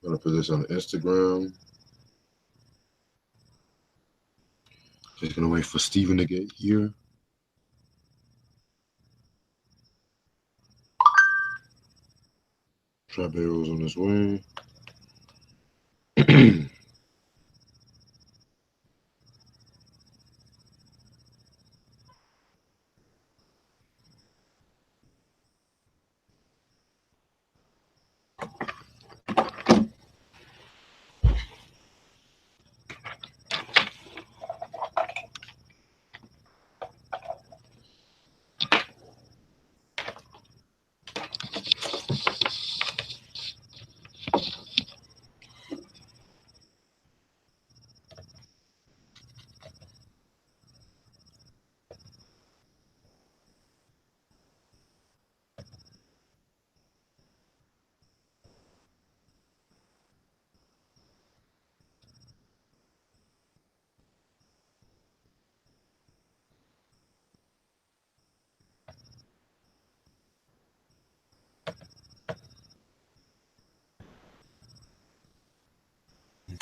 gonna put this on Instagram. Just gonna wait for Steven to get here. Tribero's on his way.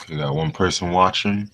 We got one person watching.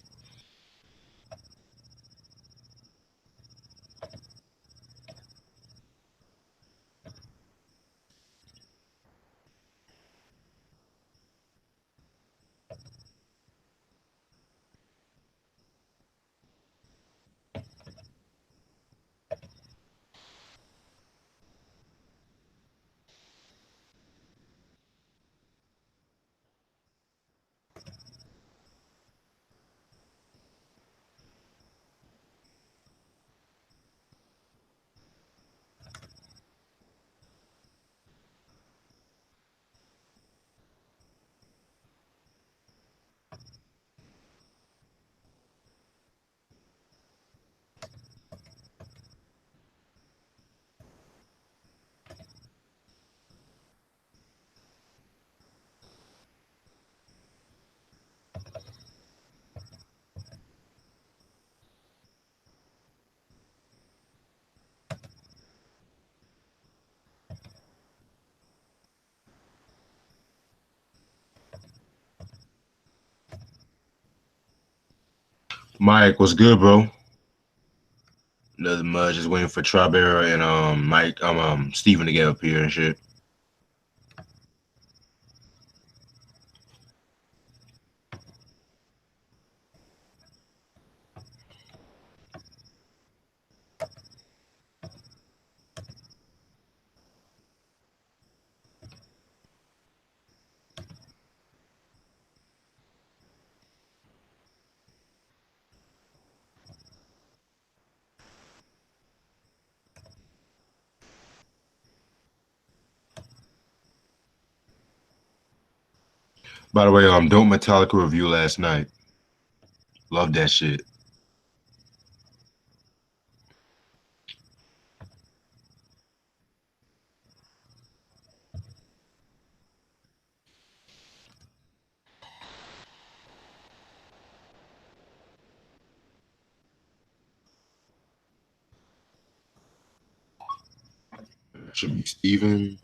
Mike, what's good, bro? Another mud, just waiting for Tribero and Mike, Steven to get up here and shit. By the way, Don't Metallica review last night. Love that shit. Should be Steven.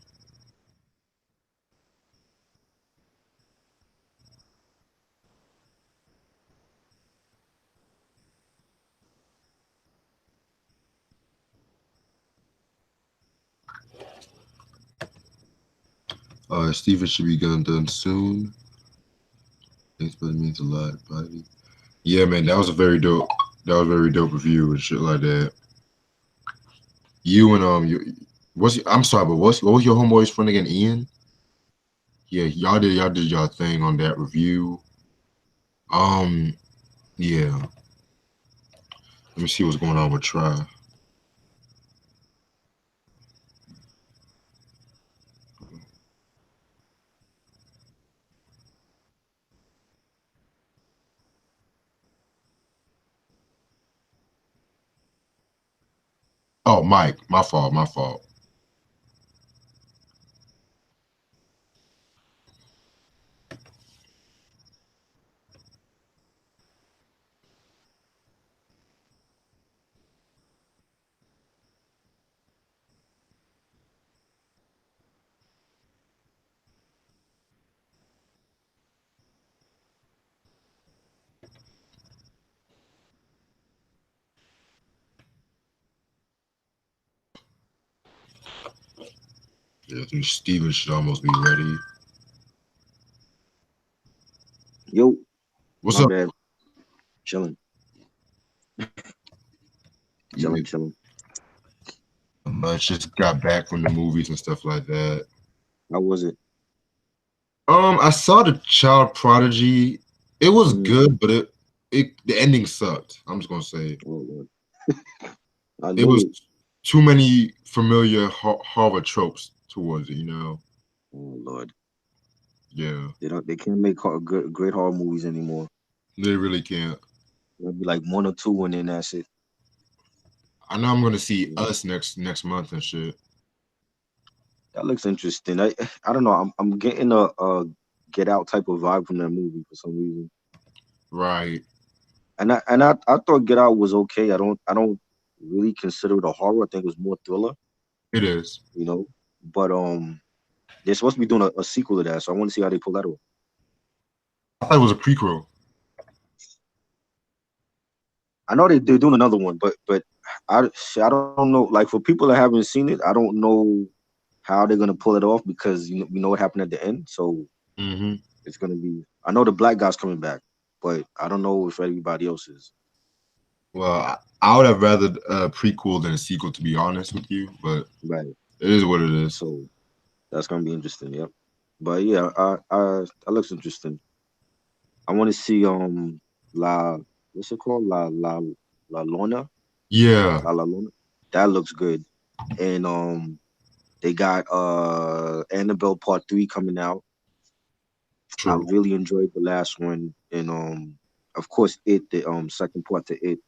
Steven should be done soon. Thanks, but it means a lot, buddy. Yeah, man, that was a very dope. That was a very dope review and shit like that. You and I'm sorry, but what was your homeboy's friend again? Ian. Yeah, y'all did y'all thing on that review. Yeah. Let me see what's going on with Try. Oh, Mike, my fault, my fault. Yeah, I think Steven should almost be ready. Yo, What's my up? bad. Chilling, Yeah, chilling. much. Just got back from the movies and stuff like that. How was it? I saw the Child Prodigy. It was Mm. good, but it the ending sucked. I'm just gonna say Oh Lord, I it was knew it. too many familiar horror tropes towards it. Oh Lord, Yeah, they can't make great horror movies anymore. they really can't. There'll be like one or two, and then that's it. I know I'm gonna see Mm. Us next month and shit. That looks interesting. I don't know. I'm getting a Get Out type of vibe from that movie for some reason. Right. And I thought Get Out was okay. I don't really consider it a horror. I think it was more thriller, It is. you know. But they're supposed to be doing a sequel to that, so I want to see how they pull that off. I thought it was a prequel. I know they're doing another one, but I don't know. Like for people that haven't seen it, I don't know how they're gonna pull it off because we know what happened at the end. So Hmm. it's gonna be. I know the black guy's coming back, but I don't know if everybody else is. Well, I would have rather a prequel than a sequel, to be honest with you. But Right. it is what it is. So that's gonna be interesting. Yep. But yeah, that looks interesting. I want to see La what's it called La Luna Yeah. La Luna. That looks good. And they got Annabelle Part 3 coming out. I True. really enjoyed the last one, and of course the second part to it.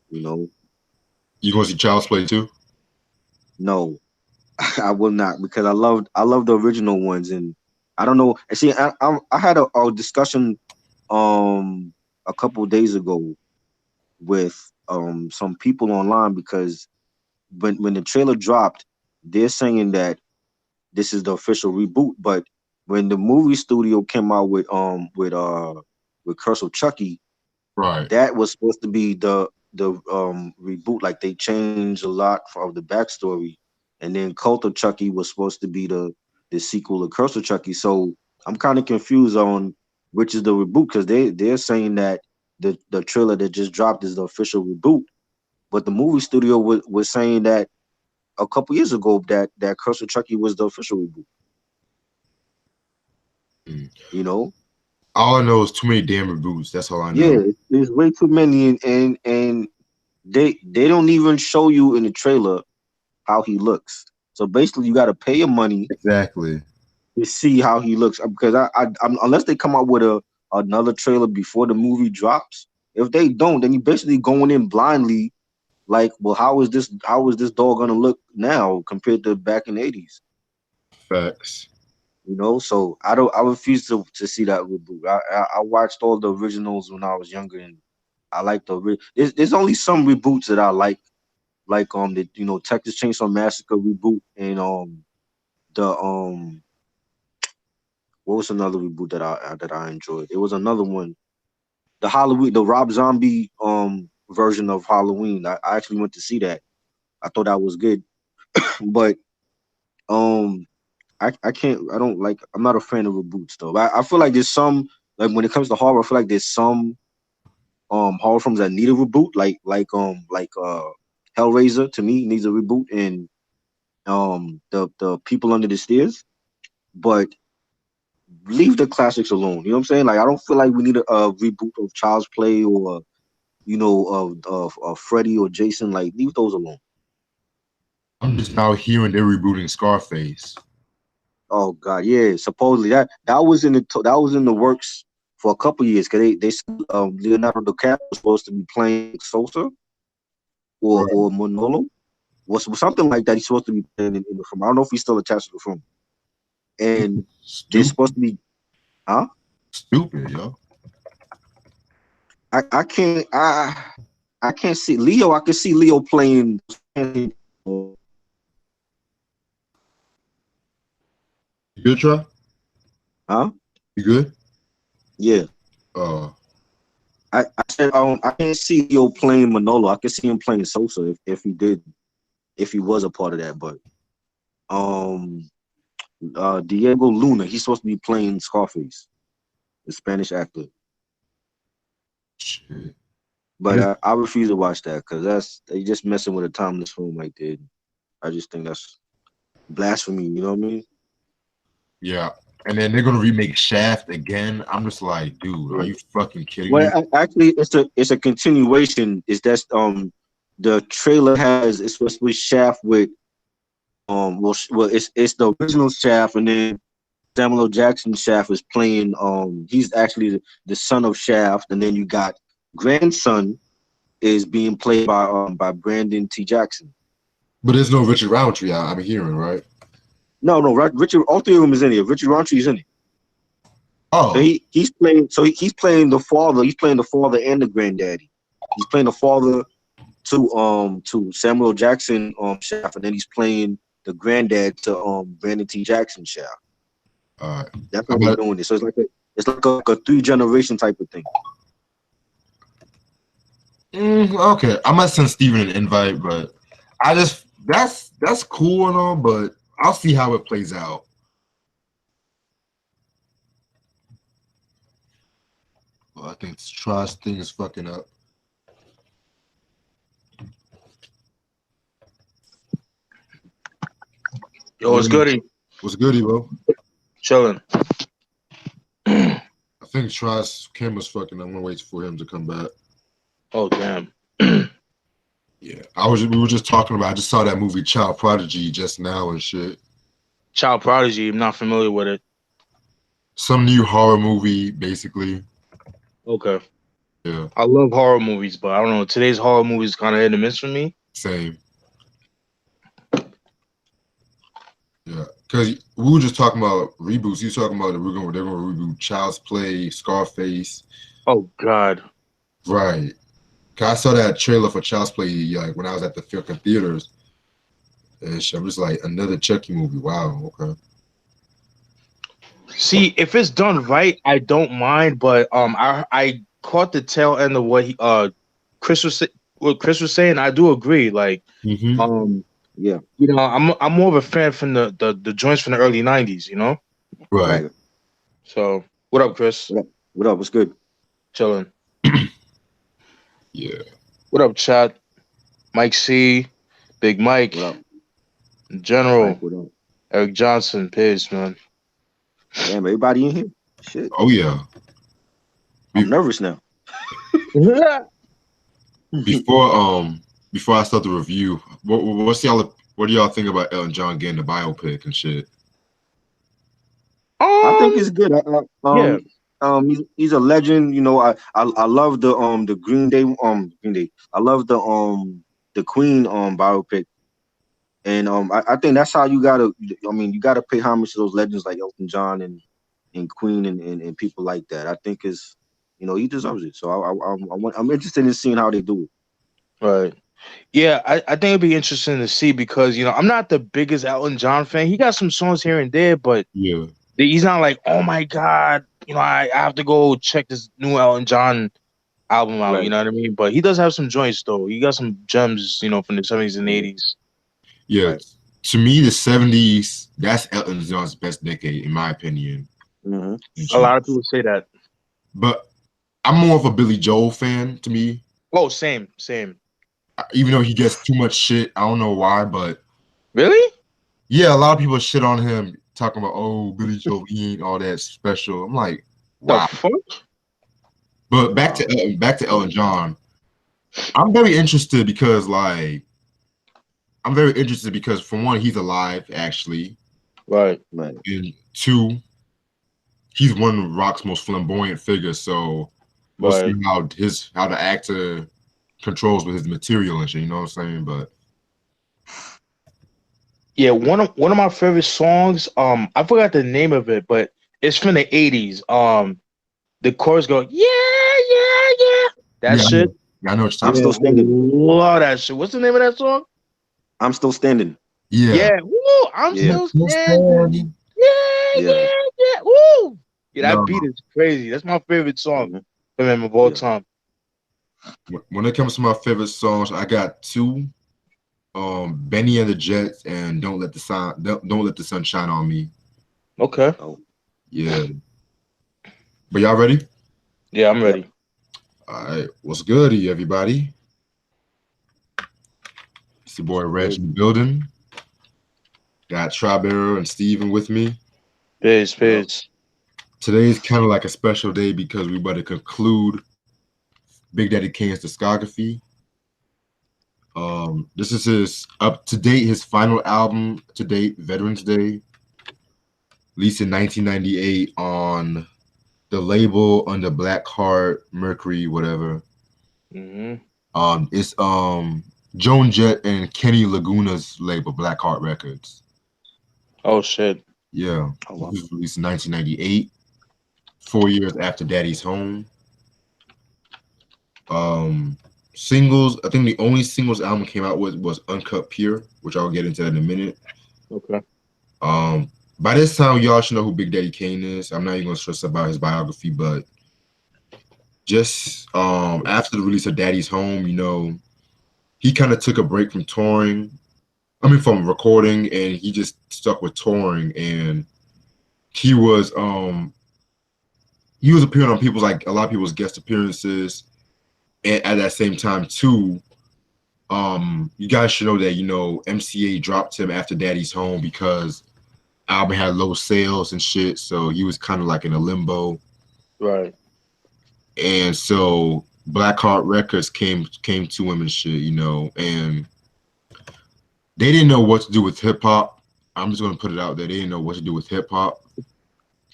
You know, You gonna see Child's Play too? no, I will not because I love the original ones, and I don't know. And see, I had a discussion um a couple days ago with some people online because when the trailer dropped, they're saying that this is the official reboot. But when the movie studio came out with Curse of Chucky, Right. that was supposed to be the reboot. Like they changed a lot of the backstory, and then Cult of Chucky was supposed to be the sequel of Curse of Chucky. So I'm kind of confused on which is the reboot because they're saying that the trailer that just dropped is the official reboot, but the movie studio was saying that a couple years ago that Curse of Chucky was the official reboot. Mm. You know, All I know is too many damn reboots. That's all I yeah, know. there's way too many, and they don't even show you in the trailer how he looks. So basically, you got to pay your money Exactly. to see how he looks because I'm unless they come out with another trailer before the movie drops. If they don't, then you basically going in blindly. Like, well, how is this dog gonna look now compared to back in the '80s? Facts. So I refuse to see that reboot. I watched all the originals when I was younger, and I like there's only some reboots that I like the Texas Chainsaw Massacre reboot, and the what was another reboot that I enjoyed? It was another one, the Rob Zombie version of Halloween. I actually went to see that. I thought that was good, but um I don't like, I'm not a fan of reboots though. I feel like there's some, like when it comes to horror, I feel like there's some horror films that need a reboot, like Hellraiser to me needs a reboot, and the People Under the Stairs, but leave the classics alone. You know what I'm saying? Like I don't feel like we need a reboot of Child's Play or of Freddy or Jason. Like leave those alone. I'm just now hearing they're rebooting Scarface. Oh God, yeah. Supposedly that was in the works for a couple years because they said Leonardo DiCaprio was supposed to be playing Sosa or Right. Manolo, was something like that. He's supposed to be playing in the film. I don't know if he's still attached to the film. And they're supposed Stupid. to be, huh? Stupid, yo. I can't see Leo. I can see Leo playing. You good, try? Huh? You good? Yeah. Uh, I said I can't see Leo playing Manolo. I can see him playing Sosa if he was a part of that, but. Um, Diego Luna. He's supposed to be playing Scarface, the Spanish actor. Shit. But I refuse to watch that because they just messing with a timeless film like that. I just think that's blasphemy. You know what I mean? Yeah. And then they're gonna remake Shaft again. I'm just like, dude, are Yeah. you fucking kidding me? Well, actually, it's a continuation. Is that the trailer has it's supposed to be Shaft with well it's the original Shaft, and then Samuel L. Jackson Shaft is playing he's actually the son of Shaft, and then you got grandson is being played by Brandon T. Jackson. But there's no Richard Roundtree. I'm hearing, right? No, Richard. All three of them is in here. Richard Roundtree is in it. So Oh, he's playing. So he's playing the father. He's playing the father and the granddaddy. He's playing the father to Samuel Jackson Shaft, and then he's playing the granddad to Brandon T. Jackson Shaft. all right. That's how they're doing it. So it's like a 3 generation type of thing. Okay, I might send Steven an invite, but I just that's cool and all, but I'll see how it plays out. Well, I think this trust thing is fucking up. Yo, what's goody? What's goody, bro? Chilling. I think Trust Kim was fucking. I'm gonna wait for him to come back. Oh damn. Yeah, we were just talking about. I just saw that movie Child Prodigy just now and shit. Child Prodigy. I'm not familiar with it. Some new horror movie, basically. Okay. Yeah. I love horror movies, but I don't know. Today's horror movies kind of hit and miss for me. Same. Yeah, because we were just talking about reboots. You talking about they're gonna reboot Child's Play, Scarface. Oh God. Right. 'Cause I saw that trailer for Child's Play like when I was at the fucking theaters, and shit, I'm just like another Chucky movie. Wow. Okay. See, if it's done right, I don't mind. But I caught the tail end of what Chris was saying. I do agree. Like Yeah. you know, I'm more of a fan from the joints from the early '90s. You know. Right. So what up, Chris? What up? What's good? Chilling. Yeah. What up, chat? Mike C, Big Mike, What up? General, Mike, what up? Eric Johnson, peace, man. Damn, everybody in here. Shit. Oh yeah. I'm nervous now. Before I start the review, what do y'all think about Elton John getting the biopic and shit? I think it's good. Yeah. He's a legend. You know, I love the Green Day Green Day. I love the Queen biopic, and I think that's how you gotta. I mean, you gotta pay homage to those legends like Elton John and Queen and people like that. I think he deserves it. So I'm interested in seeing how they do it. Right. Yeah, I think it'd be interesting to see because I'm not the biggest Elton John fan. He got some songs here and there, but Yeah. he's not like, oh my God, I have to go check this new Elton John album out. Right. You know what I mean? But he does have some joints though. He got some gems, from the 70s and 80s. Yeah. Right. To me, the 70s, that's Elton John's best decade, in my opinion. A lot of people say that. But I'm more of a Billy Joel fan to me. Oh, same. Even though he gets too much shit, I don't know why, but Really? yeah, a lot of people shit on him, talking about, oh, Billy Joel, he ain't all that special. I'm like, wow. The fuck? But back to Elton John, I'm very interested because for one, he's alive actually, Right. and two, he's one of rock's most flamboyant figures. So we'll see how the actor controls with his material and shit. You know what I'm saying? But yeah, one of my favorite songs. I forgot the name of it, but it's from the 80s. The chorus go, yeah. That shit. I know what you're I'm talking still standing. Love that shit. What's the name of that song? I'm still standing. Yeah. Woo, I'm still standing. Yeah. Woo. Yeah, that beat is crazy. That's my favorite song from him of all time. When it comes to my favorite songs, I got two. Benny and the Jets, and don't let the sun shine on me. Okay. Oh, Yeah, but y'all ready? Yeah, I'm yep. ready. All right, what's good, everybody? It's your boy What's Reg good? in the building. Got Tribero and Steven with me. Peace, Yep. peace. Today's kind of like a special day because we about to conclude Big Daddy Kane's discography. This is his up to date, his final album to date, Veteren'z Day, released in 1998 on the label under Black Heart, Mercury, whatever. Mm-hmm. It's Joan Jett and Kenny Laguna's label, Black Heart Records. Oh shit. Yeah, Oh, it wow. was released in 1998, 4 years after Daddy's Home. Um, Singles, I think the only singles album came out with was Uncut Pure, which I'll get into in a minute. Okay. Um, by this time, y'all should know who Big Daddy Kane is. I'm not even gonna stress about his biography, but just after the release of Daddy's Home, he kind of took a break from touring. I mean, from recording, and he just stuck with touring. And he was appearing on people's like a lot of people's guest appearances, and at that same time too. You guys should know that MCA dropped him after Daddy's Home because album had low sales and shit, so he was kind of like in a limbo. Right. And so Blackheart Records came to him and shit, and they didn't know what to do with hip hop. I'm just gonna put it out there. They didn't know what to do with hip hop.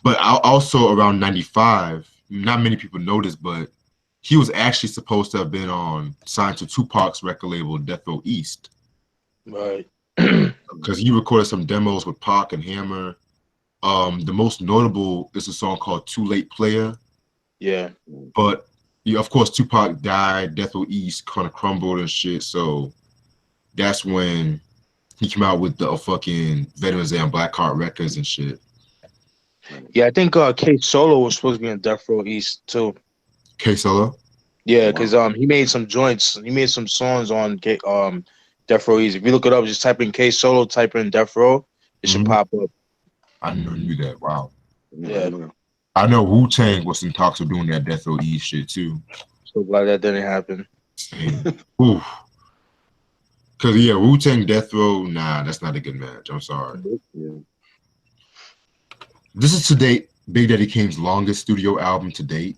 But also around '95, not many people know this, but he was actually supposed to have been signed to Tupac's record label, Death Row East, Right. because he recorded some demos with Pac and Hammer. The most notable is a song called "Too Late Player." Yeah. But of course, Tupac died, Death Row East kind of crumbled and shit. So that's when he came out with the fucking Veteren'z and Blackheart Records and shit. Yeah, I think K Solo was supposed to be in Death Row East too. K Solo. Yeah, Wow. because he made some joints. He made some songs on Death Row East. If you look it up, just type in K Solo, type in Death Row, it should pop up. I never knew that. Wow. Yeah. I know Wu-Tang was in talks of doing that Death Row East shit too. So glad that didn't happen. Oof. Cause yeah, Wu-Tang Death Row, nah, that's not a good match. I'm sorry. Yeah. This is to date Big Daddy Kane's longest studio album to date.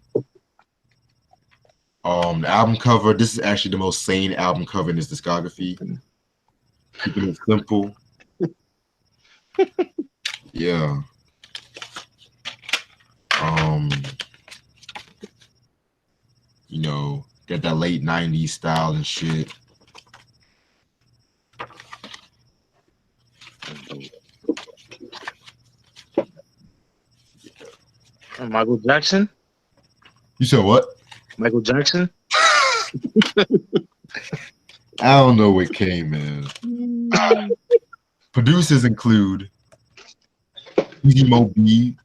The album cover, this is actually the most sane album cover in his discography. Keeping it simple. Yeah. Got that late 90s style and shit. Michael Jackson? You said what? Michael Jackson? I don't know what came, man. Producers include Easy Mo B,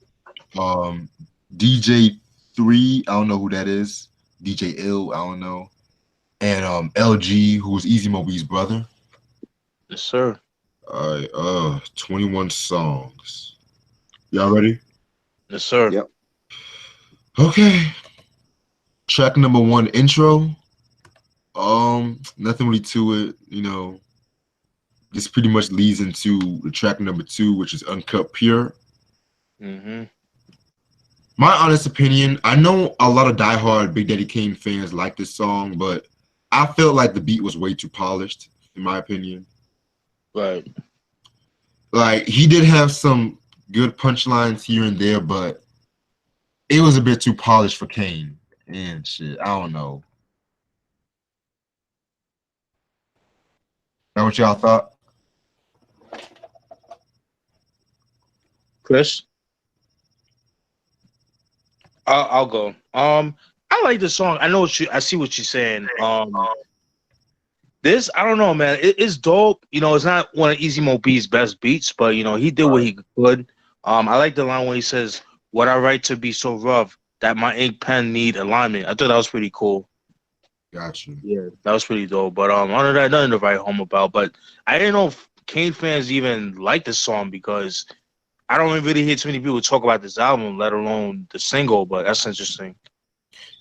DJ 3, I don't know who that is. DJ Ill, I don't know. And LG, who's Easy Mo B's brother. Yes, sir. All right, 21 songs. Y'all ready? Yes, sir. Yep. Okay. Track number 1, intro. Nothing really to it, This pretty much leads into the track number 2, which is Uncut Pure. Mm-hmm. My honest opinion, I know a lot of diehard Big Daddy Kane fans like this song, but I felt like the beat was way too polished, in my opinion. Right. Like, he did have some good punchlines here and there, but it was a bit too polished for Kane and shit. I don't know. That what y'all thought? Chris? I'll go. I like the song. I see what you're saying. This, I don't know, man. It's dope. It's not one of Easy Mo B's best beats, but he did what he could. I like the line when he says, "What I write to be so rough that my ink pen need alignment." I thought that was pretty cool. Gotcha. Yeah, that was pretty dope. But other than that, nothing to write home about. But I didn't know if Kane fans even like this song because I don't really hear too many people talk about this album, let alone the single. But that's interesting.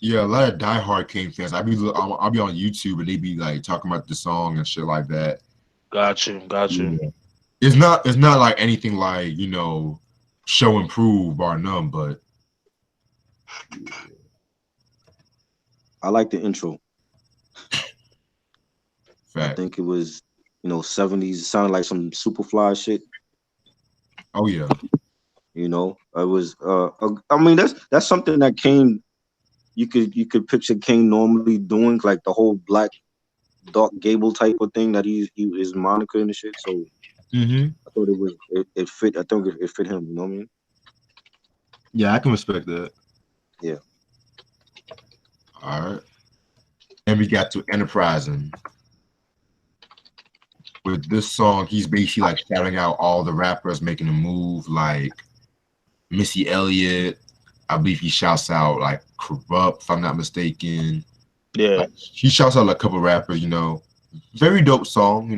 Yeah, a lot of diehard Kane fans. I'll be on YouTube and they be like talking about the song and shit like that. Got you, got you. Yeah. It's not like anything like, show and prove bar none, but I like the intro. I fact. think it was 70s. It sounded like some Superfly shit. Oh yeah. It was. I mean, that's something that Kane. You could picture Kane normally doing, like the whole black dark gable type of thing that he is moniker and shit. So Mm-hmm. I thought it fit. I think it fit him. You know what I mean? Yeah, I can respect that. Yeah. All right. And we got to Enterprising. With this song, he's basically like shouting out all the rappers making a move, like Missy Elliott. I believe he shouts out like Corrupt, if I'm not mistaken. Yeah. Like, he shouts out like a couple rappers, Very dope song,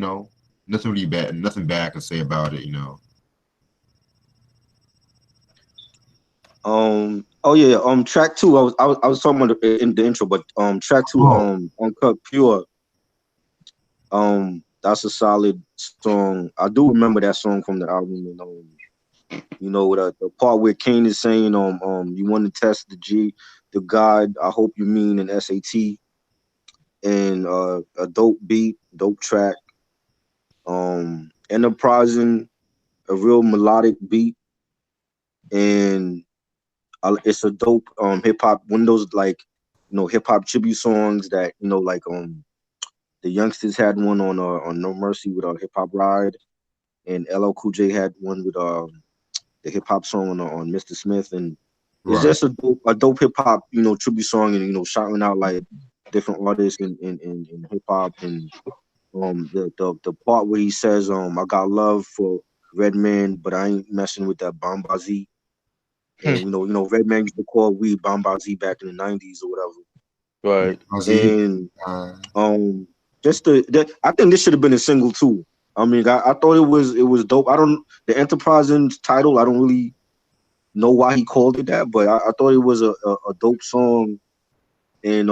nothing bad I can say about it. Oh yeah. Track two. I was talking about in the intro, but track two. Oh, Uncut Pure. That's a solid song. I do remember that song from the album, and the part where Kane is saying, you want to test the God. I hope you mean an SAT, and a dope beat, dope track. Enterprising, a real melodic beat, and it's a dope hip hop. Windows like hip hop tribute songs that like the youngsters had one on No Mercy with Hip Hop Ride, and LL Cool J had one with the hip hop song on Mr. Smith, and it's right, just a dope hip hop tribute song, and shouting out like different artists in hip hop, and the part where he says I got love for Redman, but I ain't messing with that Bombazi, Hmm. and Redman used to call weed Bombazi back in the '90s or whatever, Right. Ozzy, and just I think this should have been a single too. I mean, I thought it was dope. I don't the Enterprising title. I don't really know why he called it that, but I thought it was a dope song, and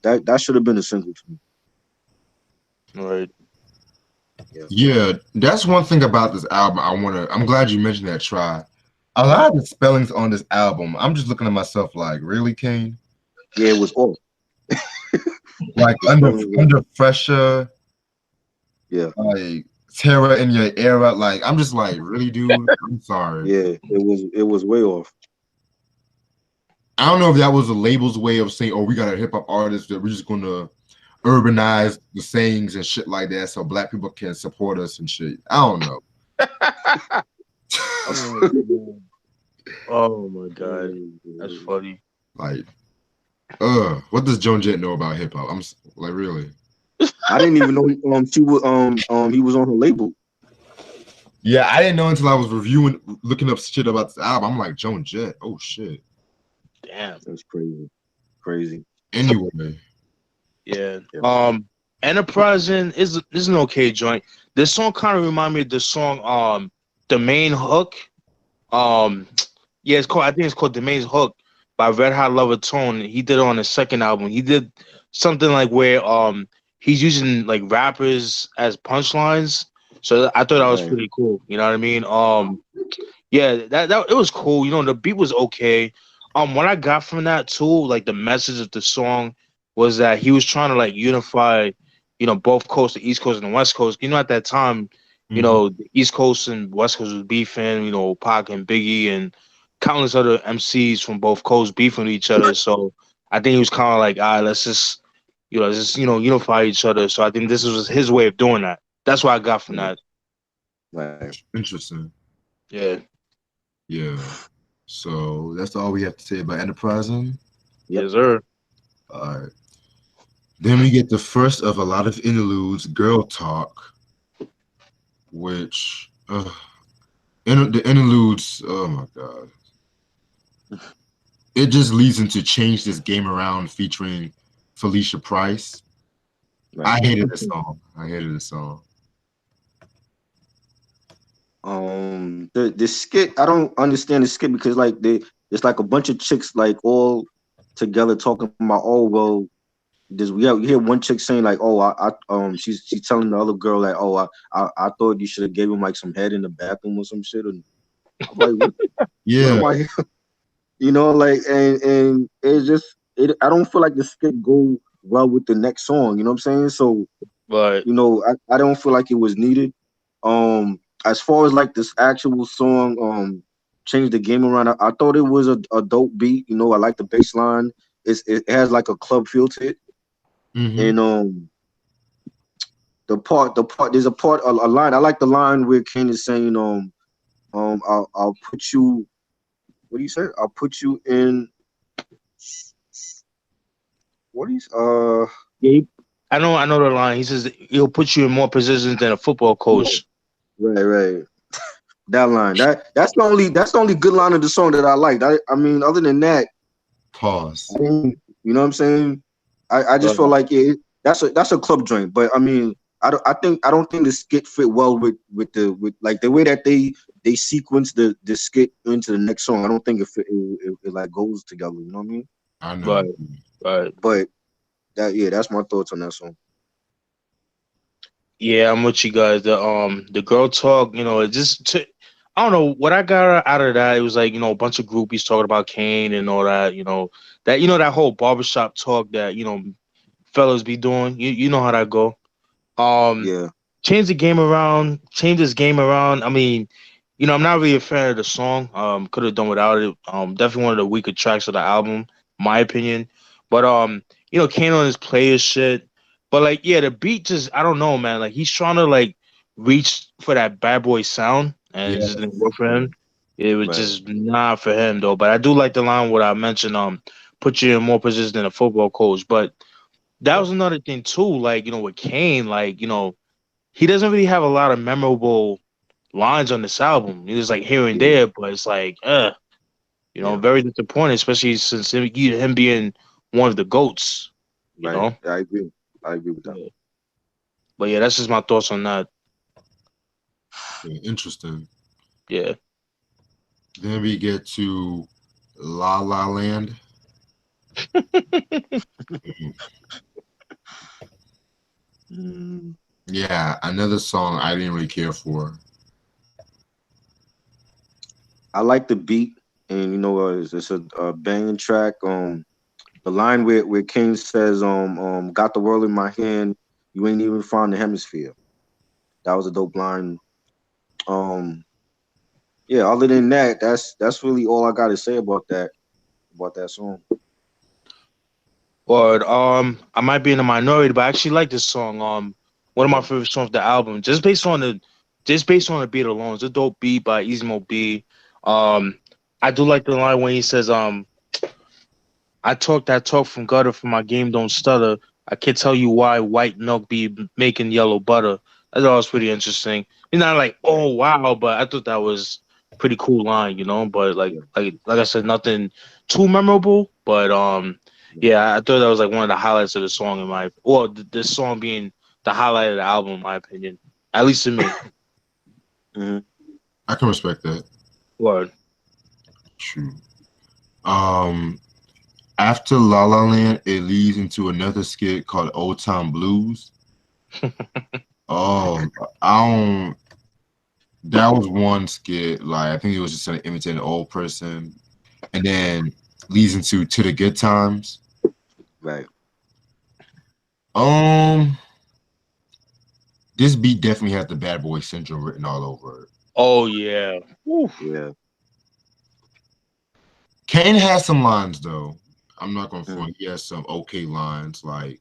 that should have been a single to me. Right. Yeah. yeah, that's one thing about this album. I'm glad you mentioned that. Try a lot of the spellings on this album. I'm just looking at myself like, really, Kane? Yeah, it was off. Like The under spelling was under pressure, yeah, like terror in your era. Like I'm just like, really, dude? I'm sorry. yeah. It was way off. I don't know if that was the label's way of saying, "Oh, we got a hip hop artist that we're just gonna urbanize the sayings and shit like that, so black people can support us and shit." I don't know. Oh my god, that's funny. Like, what does Joan Jett know about hip hop? Like, really? I didn't even know he was on her label. Yeah, I didn't know until I was looking up shit about this album. I'm like, Joan Jett. Oh shit. Damn. That's crazy, crazy. Anyway, Yeah. Yeah. Enterprising is an okay joint. This song kind of remind me of the song The Main Hook. Um yeah, I think it's called The Main Hook by Red Hot Lover Tone. He did it on his second album. He did something like where he's using like rappers as punchlines. So I thought that was Right. pretty cool. You know what I mean? Yeah, that it was cool. The beat was okay. What I got from that too, like the message of the song was that he was trying to like unify, both coasts, the East Coast and the West Coast. At that time, mhm. the East Coast and West Coast was beefing, Pac and Biggie and countless other MCs from both coasts beefing with each other. So I think he was kind of like, all right, let's just unify each other. So I think this was his way of doing that. That's what I got from that. Right. Interesting. Yeah. Yeah. So that's all we have to say about Enterprising. Yep. Yes, sir. All right. Then we get the first of a lot of interludes, Girl Talk, which the interludes. Oh my god. It just leads into Change This Game Around featuring Felicia Price. Right. I hated the song. I hated the song. The skit, I don't understand the skit because like it's like a bunch of chicks like all together talking about, oh well, you hear one chick saying like, oh she's telling the other girl like, oh I thought you should have gave him like some head in the bathroom or some shit, and I'm like, what Yeah, am I, like, and it's just I don't feel like the skit go well with the next song, you know what I'm saying? So But I don't feel like it was needed. As far as like this actual song, change the game around. I thought it was a dope beat. I like the bass line. It has like a club feel to it, hmm and there's a line. I like the line where Kane is saying I'll put you. What do you say? I'll put you in. What is yeah, I know the line. He says he'll put you in more positions than a football coach. right. That line. That's the only good line of the song that I liked. I mean, other than that, I Pause. didn't, you know what I'm saying? I just feel But, like that's a club joint. But I mean, I don't think the skit fit well with like the way that they sequence the skit into the next song. I don't think it like goes together. You know what I mean? I know. but, but But that's my thoughts on that song. yeah, I'm with you guys. The girl talk, it I don't know what I got out of that. It was like a bunch of groupies talking about Kane and all that. That whole barbershop talk that fellas be doing. You know how that go. Um, Yeah, change the game around. Change this game around. I mean, I'm not really a fan of the song. Could have done without it. Definitely one of the weaker tracks of the album, my opinion. But Kane on his player shit. But like, yeah, the beat just I don't know, man. Like he's trying to like reach for that bad boy sound, and it Yeah. just didn't work for him. It was right. just not for him though. But I do like the line what I mentioned. Put you in more positions than a football coach. But that was another thing too. Like with Kane, like he doesn't really have a lot of memorable lines on this album. It was like here and Yeah, there, but it's like, yeah, very disappointing, especially since him being one of the goats. You right. know, I agree. I agree with that. yeah. But yeah, that's just my thoughts on that. Yeah, interesting. Yeah. Then we get to La La Land. Mhm. Mm. Yeah, another song I didn't really care for. I like the beat, and it's a banging track. The line where King says, got the world in my hand, you ain't even found the hemisphere. That was a dope line. Um, yeah. Other than that, that's really all I got to say about that song. Or I might be in the minority, but I actually like this song. One of my Yeah. favorite songs of the album, just based on the beat alone. It's a dope beat by Easy Mo B. Um, I do like the line when he says, I talk that talk from gutter for my game don't stutter. I can't tell you why white milk be making yellow butter. I thought it was pretty interesting. It's not like, Right. oh wow, but I thought that was pretty cool line. But like Yeah. like I said, nothing too memorable. But yeah, I thought that was like one of the highlights of the song in my this song being the highlight of the album in my opinion. At least to me. Hmm. I can respect that. Word. True. Um, After La La Land, it leads into another skit called Old Time Blues. Oh, I don't. That was one skit. Like I think it was just trying to imitate an old person, and then leads into To the Good Times. Right. Um, this beat definitely has the bad boy syndrome written all over it. Oh yeah. Woo. Yeah. Kane has some lines though. I'm not gonna Mhm. front. He has some okay lines like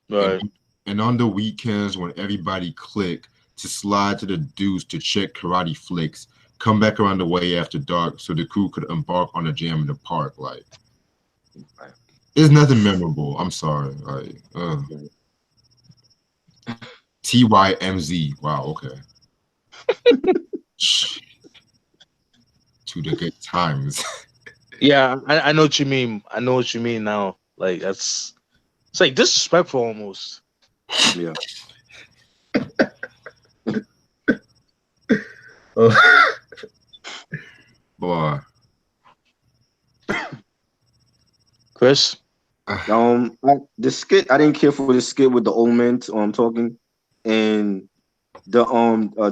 and Right. and on the weekends when everybody click to slide to the deuce to check karate flicks, come back around the way after dark so the crew could embark on a jam in the park. Like Right. it's nothing memorable. I'm sorry. Like Right. TYMZ. Wow. Okay. To the good times. Yeah, I know what you mean. I know what you mean now. Like that's It's like disrespectful almost. Yeah. Boy. Chris. The skit, I didn't care for the skit with the old man talking, and the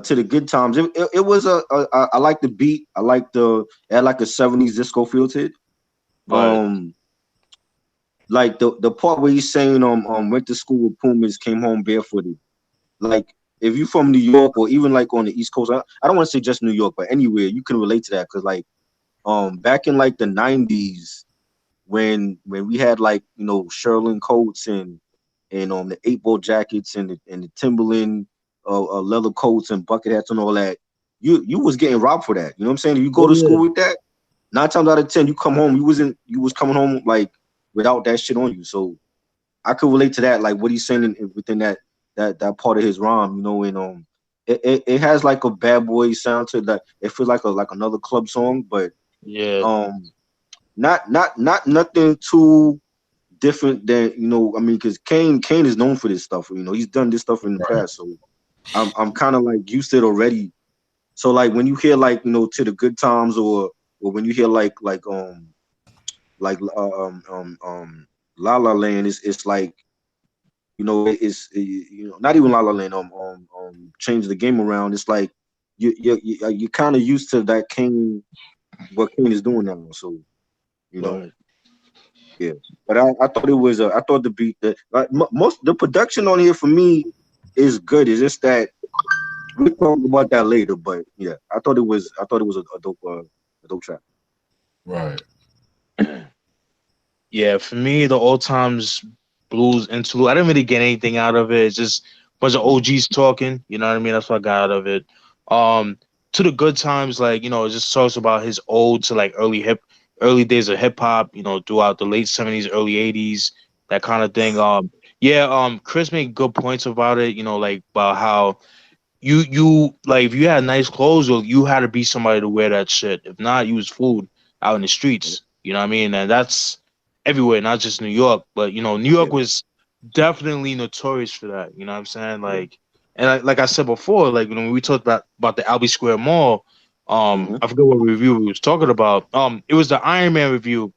to the good times. It was I like the beat. I like it had like a 70s disco feel to it. Right. Like the part where he's saying went to school with Pumas, came home barefooted. Like if you from New York or even like on the East Coast, I don't want to say just New York, but anywhere you can relate to that because like back in like the 90s when we had like Sherlin coats and the 8-ball jackets and the Timberland leather coats and bucket hats and all that, you was getting robbed for that. You know what I'm saying? If you go to Yeah. school with that, 9 times out of 10 you come home, you was coming home like without that shit on you. So I could relate to that, like what he's saying within that part of his rhyme, and it has like a bad boy sound to it, that it feels like another club song, but Yeah. not nothing too different than I mean, because Kane is known for this stuff. He's done this stuff in the Right. past, so I'm kind of like used to it already. So like when you hear like to the good times, or when you hear like La La Land, it's like not even La La Land. Change the game around. It's like you kind of used to that Kane, what Kane is doing now. So you know. Right. Yeah, but I thought it was I thought the beat most the production on here for me is good. It's just that we'll talk about that later. But yeah, I thought it was a dope track. Right. Yeah, for me, the old times blues interlude, I didn't really get anything out of it. It's just a bunch of Mhm. OGs talking. You know what I mean? That's what I got out of it. Um, to the good times, like it just talks about his ode to like early days of hip hop. Throughout the late '70s, early '80s, that kind of thing. Yeah. Chris made good points about it. Like about how you like if you had nice clothes, or you had to be somebody to wear that shit. If not, you was food out in the streets. You know what I mean? And that's everywhere, not just New York. But New Yeah, York was definitely notorious for that. You know what I'm saying? yeah. And like I said before, like when we talked about the Albee Square Mall, Mm-hmm. I forget what review we was talking about. It was the Iron Man review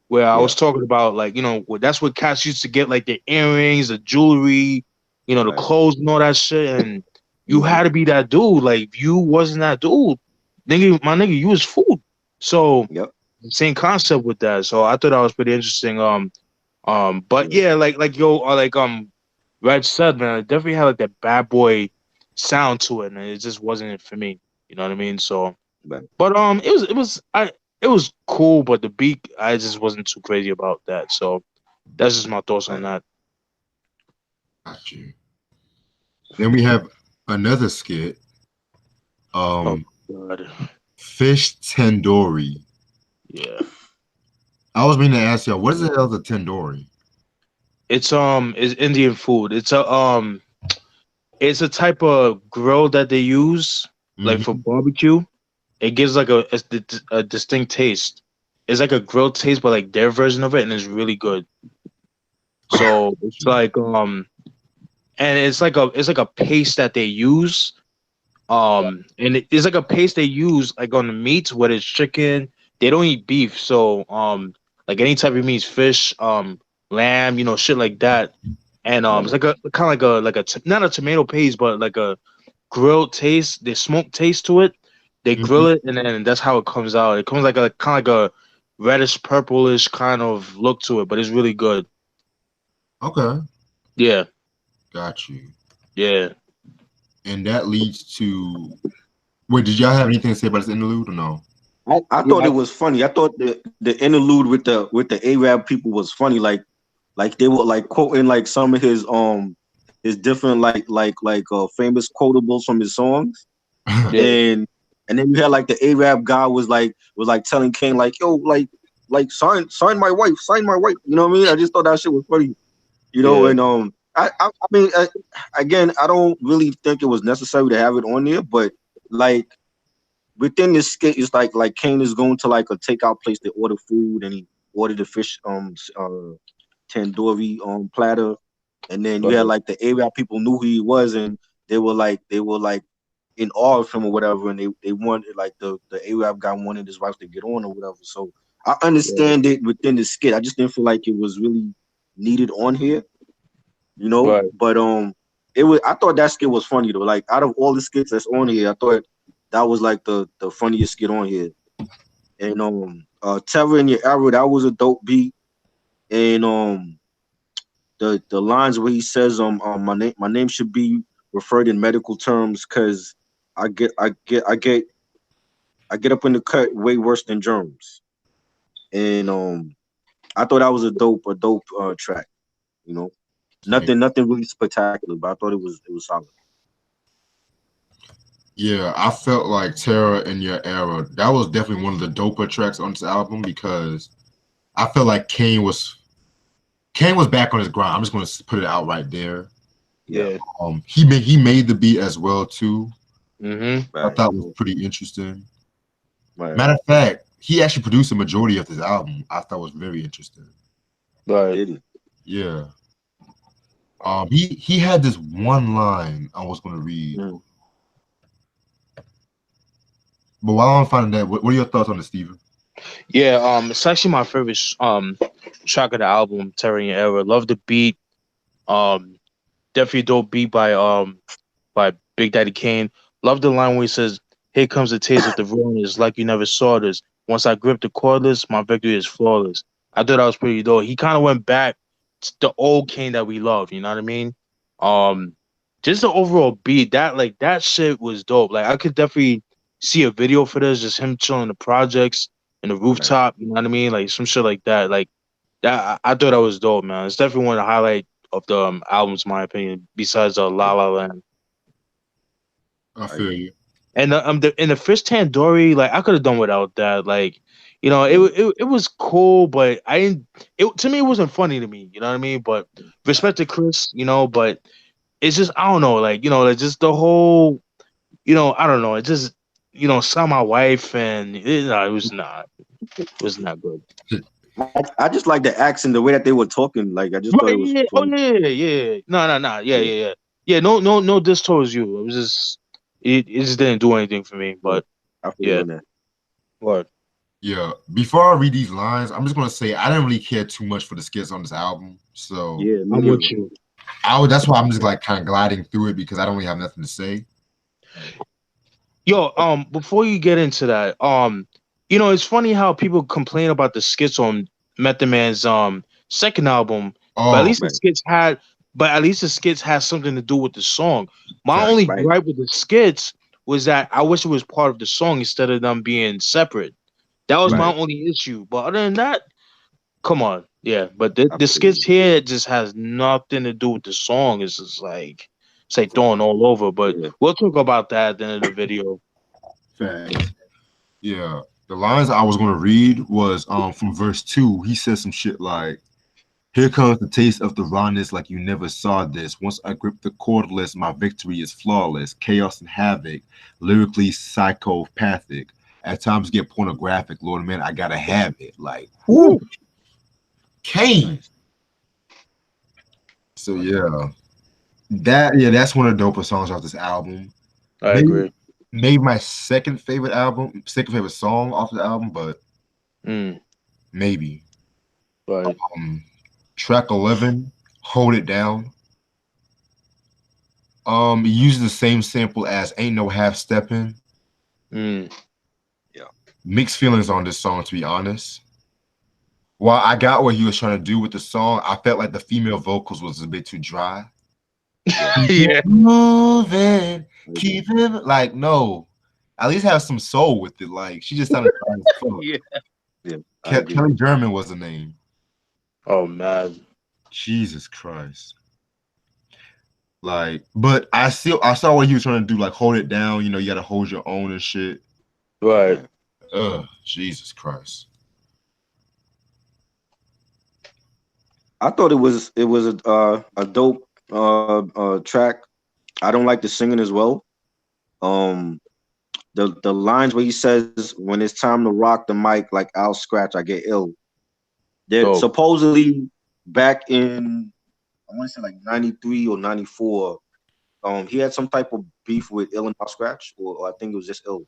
where I Yeah, was talking about like that's what cats used to get, like the earrings, the jewelry, the right. clothes and all that shit. And you Mm-hmm. had to be that dude. Like if you wasn't that dude, my nigga, you was food. So Yep. same concept with that. So I thought that was pretty interesting. But Yeah. yeah, like yo, like Reg said, man, it definitely had like that bad boy sound to it, and it just wasn't for me. You know what I mean? So, Right. but it was cool, but the beat I just wasn't too crazy about that. So that's just my thoughts on Right. that. Got you. Then we have another skit. Oh Um, God, Fish Tandoori. yeah. I was meaning to ask y'all, what is the hell is a tandoori? It's Indian food. It's a type of grill that they use like for Hmm. barbecue. It gives like a distinct taste. It's like a grilled taste, but like their version of it, and it's really good. So it's like and it's like a paste that they use. And it's like a paste they use like on the meats, whether it's chicken. They don't eat beef, so like any type of meats, fish, lamb, shit like that. And Right. it's like a kind of not a tomato paste, but like a grilled taste. They smoke taste to it. They Hmm. grill it, and then that's how it comes out. It comes like a kind of like a reddish purplish kind of look to it, but it's really good. Okay, Yeah, got you. yeah. And that leads to wait. Did y'all have anything to say about this interlude or no? I thought Yeah, it was funny. I thought the interlude with the Arab people was funny. Like they were like quoting like some of his different famous quotables from his songs, yeah, and then you had like the Arab guy was like telling King like, yo, like sign my wife, sign my wife. You know what I mean? I just thought that shit was funny. yeah. And I mean, again, I don't really think it was necessary to have it on there, but like within this skit, it's like Kane is going to like a takeout place to order food, and he ordered the fish tandoori platter, and then you had like the Arab people knew who he was, and they were like in awe of him or whatever, and they wanted like the Arab guy wanted his wife to get on or whatever. So I understand it within the skit. I just didn't feel like it was really needed on here, you know. Right. But it was. I thought that skit was funny though. Like out of all the skits that's on here, I thought that was like the funniest skit on here. And Terror in Your Arrow, that was a dope beat. And the lines where he says my name should be referred in medical terms because I get up in the cut way worse than germs. And I thought that was a dope track. You know, nothing really spectacular, but I thought it was solid. Yeah, I felt like Terror in Your Era, that was definitely one of the doper tracks on this album because I felt like Kane was back on his grind. I'm just going to put it out right there. Yeah. He made the beat as well too. Mm-hmm. I thought it was pretty interesting. Right. Matter of fact, he actually produced a majority of this album. I thought was very interesting. Right. Yeah. He had this one line I was going to read. But while I'm finding that, what are your thoughts on it, Steven? Yeah, it's actually my favorite track of the album, Terror in Your Era. Love the beat. Definitely dope beat by Big Daddy Kane. Love the line where he says, "Here comes the taste of the realness, like you never saw this. Once I grip the cordless, my victory is flawless." I thought that was pretty dope. He kind of went back to the old Kane that we love. You know what I mean? Just the overall beat, that shit was dope. Like I could definitely see a video for this, just him chilling the projects in the rooftop. You know what I mean? Like some shit like that. Like that, I thought that was dope, man. It's definitely one of the highlight of the albums, in my opinion. Besides La La Land. I feel you. And the fish tandoori, like I could have done without that. Like, you know, it was cool, but I didn't. It to me, it wasn't funny to me. You know what I mean? But respect to Chris, you know. But it's just I don't know, like like just the whole, I don't know. It just saw my wife, and it was not good. I just like the accent, the way that they were talking. Like I just thought it was funny. Oh yeah. No. Yeah. No diss towards you. It was just it just didn't do anything for me. But I feel that. What? Yeah. Before I read these lines, I'm just gonna say I didn't really care too much for the skits on this album. So yeah, I'm with you. That's why I'm just like kind of gliding through it because I don't really have nothing to say. Yo, before you get into that, it's funny how people complain about the skits on Method Man's second album, but at least the skits had something to do with the song. My only gripe with the skits was that I wish it was part of the song instead of them being separate. That was my only issue. But other than that, come on, yeah. But the skits here just has nothing to do with the song. It's just like throwing all over. But we'll talk about that at the end of the video. Facts. Yeah. The lines I was gonna read was from verse 2. He says some shit like, "Here comes the taste of the rawness like you never saw this. Once I grip the cordless, my victory is flawless. Chaos and havoc, lyrically psychopathic. At times get pornographic. Lord, man, I gotta have it." Like, whoo, Kane. So yeah, that's one of the dopest songs off this album. I agree. Maybe my second favorite song off the album, but maybe. Right. Track 11, Hold It Down. It uses the same sample as Ain't No Half Steppin'. Yeah. Mixed feelings on this song, to be honest. While I got what he was trying to do with the song, I felt like the female vocals was a bit too dry. Yeah. Moving, keep it like no. At least have some soul with it. Like she just sounded dry as fuck. Yeah. Kelly German was the name. Oh man. Jesus Christ. Like, but I saw what he was trying to do, like hold it down, you gotta hold your own and shit. Right. Jesus Christ. I thought it was a dope track. I don't like the singing as well. The lines where he says, "When it's time to rock the mic like Al Scratch, I get ill." They're supposedly back in I want to say like 93 or 94. He had some type of beef with Illinois Scratch, or I think it was just Ill.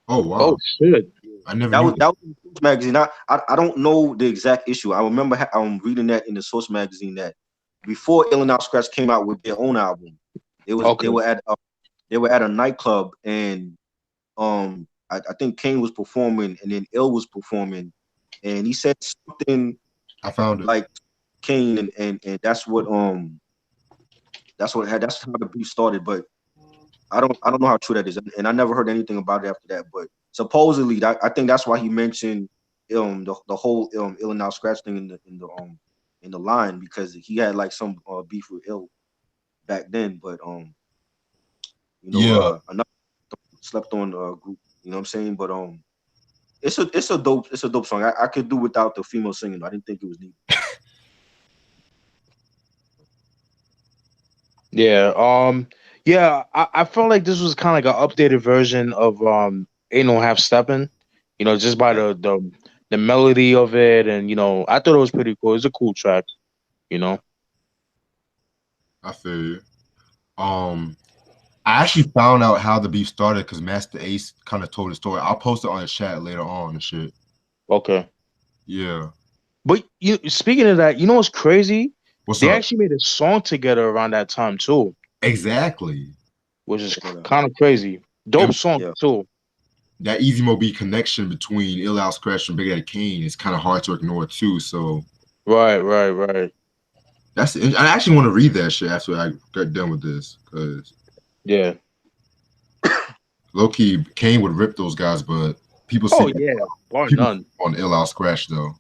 Oh Oh wow, shit. I never That knew was that. that was in the Source magazine. I don't know the exact issue. I remember reading that in the Source magazine that before Illinois Scratch came out with their own album, they Okay. were at a nightclub, and I think Kane was performing and then Ill was performing, and he said something I found it. like Kane, and that's how the beef started. But I don't know how true that is, and I never heard anything about it after that. But supposedly, I think that's why he mentioned the whole Illinois Scratch thing in the line, because he had like some beef with Ill back then. But Yeah, another slept on group. You know what I'm saying? But it's a dope song. I could do without the female singing. I didn't think it was needed. Yeah. Yeah. I felt like this was kind of like an updated version of Ain't No Half Stepping. Just by Yeah, the melody of it, and I thought it was pretty cool. It's a cool track. You know. I feel you. Um, I actually found out how the beef started because Master Ace kind of told the story. I'll post it on the chat later on and shit. Okay. Yeah. But speaking of that, what's crazy? What's They up? actually made a song together around that time too, Exactly. which is check that out. kind of crazy. Dope And song Yeah, too. that Easy Mo B connection between Ill Al Scratch and Big Daddy Kane is kind of hard to ignore too. So Right, right, right. I actually want to read that shit after I got done with this because Yeah. low key Kane would rip those guys, but people Oh say yeah, bar people none. on Ill Al Scratch though.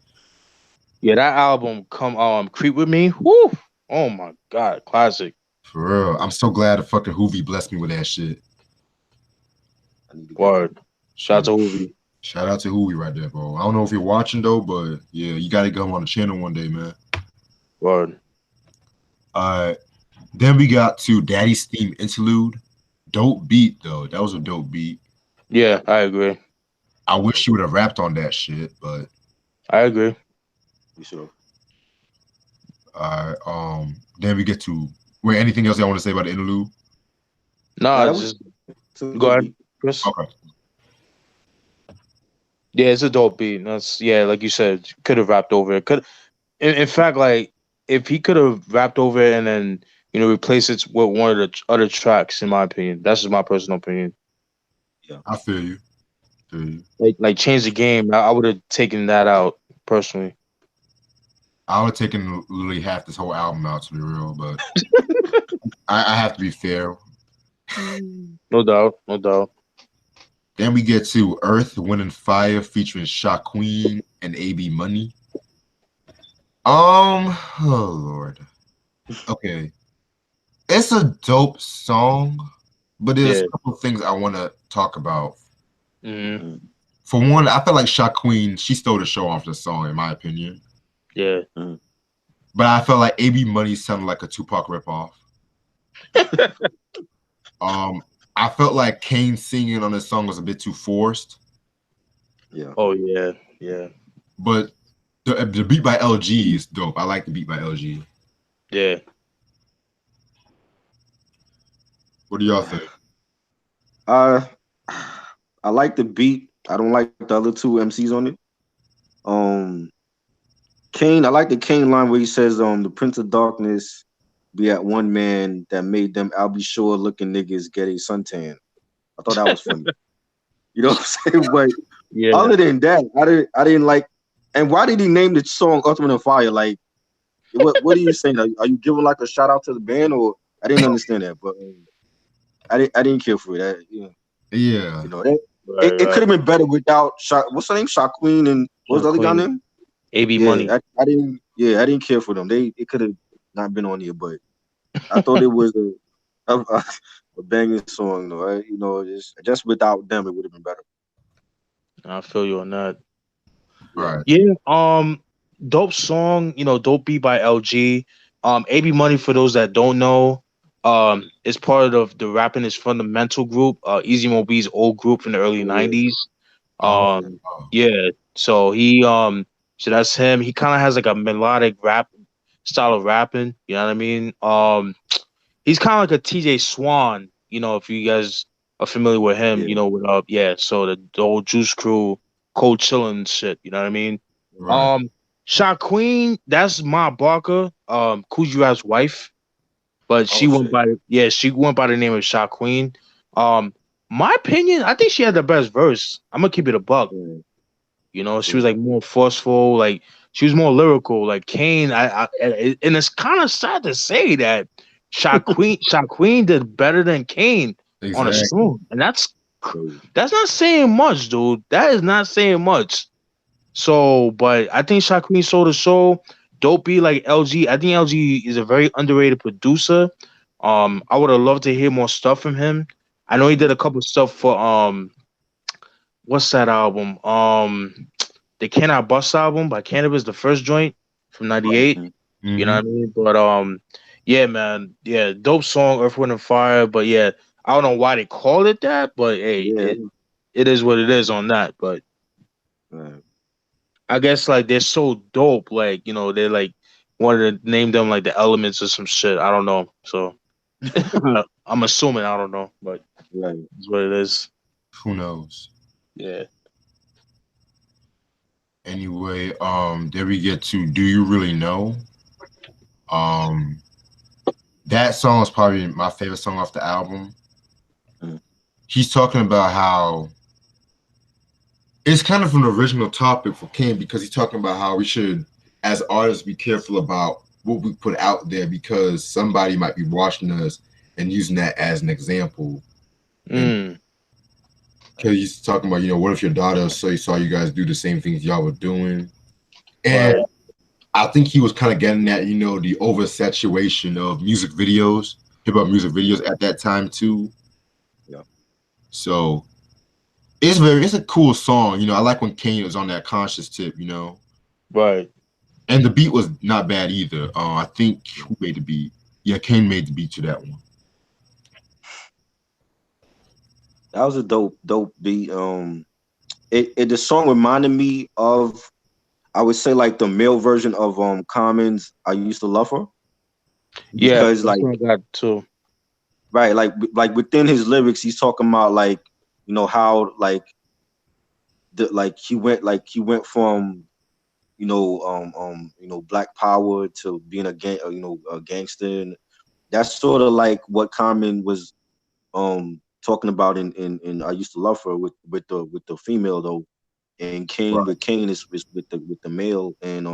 Yeah, that album come Creep with Me. Whoo! Oh my god, classic. For real, I'm so glad the fucking Hoovy blessed me with that shit. I need to get it. Word. Shout out Shit. to Hoovy. Shout out to Hoovy right there, bro. I don't know if you're watching though, but yeah, you got to go on the channel one day, man. Word. Then we got to Daddy's Theme Interlude. Dope beat though. That was a dope beat. Yeah, I agree. I That was wish dope. you would have rapped on that shit, but I agree. You should have. then we get to wait. Anything else I want to say about the interlude? Nah, Nah, that it's was just a go good ahead, beat. Chris. Okay. Yeah, it's a dope beat. That's yeah, like you said, could have rapped over it. Could in fact, like if he could have rapped over it and then replace it with one of the other tracks, in my opinion. That's just my personal opinion. Yeah. I feel you. Feel you. Like change the game. I would have taken that out personally. I would have taken literally half this whole album out to be real, but I have to be fair. No doubt, no doubt. Then we get to Earth, Wind, and Fire featuring Shot Queen and AB Money. Oh Lord. Okay. It's a dope song, but there's Yeah. a couple things I want to talk about. Hmm. Mm, For one, I feel like Shot Queen, she stole the show off the song, in my opinion. Yeah. mm. But I felt like AB Money sounded like a Tupac ripoff. Um, I felt like Kane singing on this song was a bit too forced. Yeah. Oh yeah, yeah, But the beat by LG is dope. I like the beat by LG. yeah. What do y'all think? Uh, I like the beat. I don't like the other two MCs on it. Um, Kane. I like the Kane line where he says, "The Prince of Darkness be at one man that made them I'll be sure looking niggas get a suntan." I thought that was funny. You know what I'm saying? But Yeah. other than that, I didn't like. And why did he name the song "Ultimate on Fire"? Like, what are you saying? Are you giving like a shout out to the band, or I didn't understand that, but I didn't care for it. Yeah. That, it, Right, it could right. have been better without what's her name? Shot Queen, and what was Sean the other guy Queen, name? AB Yeah, Money. I didn't care for them. It could have not been on here, but I thought it was a banging song though. Right? Just without them, it would have been better. I feel you on that. All Yeah, right. Yeah. Dope song. Dope beat by LG. AB Money, for those that don't know, is part of the Rapping is Fundamental group. Easy Mo B's old group from the early oh yeah, '90s. Oh, yeah, Yeah. So he so that's him. He kind of has like a melodic rap style of rapping. You know what I mean? He's kind of like a TJ Swan. You know, if you guys are familiar with him, Yeah. you know, with yeah. So the old Juice Crew, Cold Chillin' shit. You know what I mean? Right. Um, Shot Queen, that's Ma Barker, Kuji's wife, but Oh she went shit. by she went by the name of Shot Queen. Um, my opinion, I think she had the best verse. I'm gonna keep it a buck. Yeah. You know, she Yeah. was like more forceful, like she was more lyrical. Like Kane, and it's kind of sad to say that Shot Queen did better than Kane on a Exactly. song, and Crazy. that's not saying much, dude. That is not saying much. So, but I think Shot Queen sold the show. Dope be like LG. I think LG is a very underrated producer. I would have loved to hear more stuff from him. I know he did a couple stuff for what's that album? The Cannot Bust album by Cannabis, the first joint from '98. Mhm. You know Hmm. what I mean? But yeah, man, yeah, dope song, Earth, Wind and Fire. But yeah, I don't know why they call it that, but hey, Yeah. it is what it is on that. But Right. I guess like they're so dope, like you know, they're like wanted to name them like the elements or some shit. I don't know. So I'm assuming I don't know, but Right. it's what it is. Who knows? Yeah. Anyway, there we get to Do You Really Know? Um, that song is probably my favorite song off the album. Mhm. He's talking about how it's kind of an original topic for King because he's talking about how we should, as artists, be careful about what we put out there because somebody might be watching us and using that as an example. And Mm. because he's talking about, what if your daughter saw you guys do the same things y'all were doing? And Right. I think he was kind of getting at, the oversaturation of music videos, hip hop music videos at that time too. Yeah. So it's a cool song. I like when Kane was on that conscious tip. Right. And the beat was not bad either. I think who made the beat? Yeah, Kane made the beat to that one. That was a dope beat. It the song reminded me of, I would say, like the male version of Common's "I Used to Love Her," Yeah, because that's like, what I got too. right, like within his lyrics he's talking about, like, how, like, he went from, black power to being a gangster, and that's sort of like what Common was talking about in "I Used to Love Her" with the female though. And Kane, Right. with Kane is with the male. And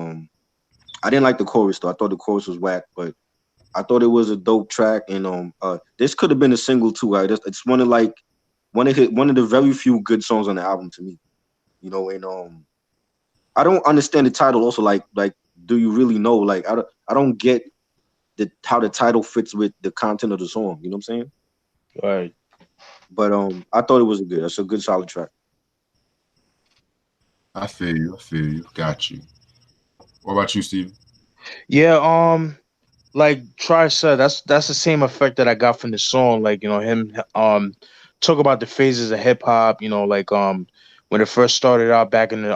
I didn't like the chorus though. I thought the chorus was whack, but I thought it was a dope track. And this could have been a single too. Right? It's one of the very few good songs on the album to me. And I don't understand the title also. Like, do you really know? Like, I don't get how the title fits with the content of the song. You know what I'm saying? Right. But I thought it was good. That's a good solid track. I feel you. I feel you. Got you. What about you, Steve? Yeah. Like Try said, that's the same effect that I got from the song. Like him talk about the phases of hip hop. Like when it first started out back in the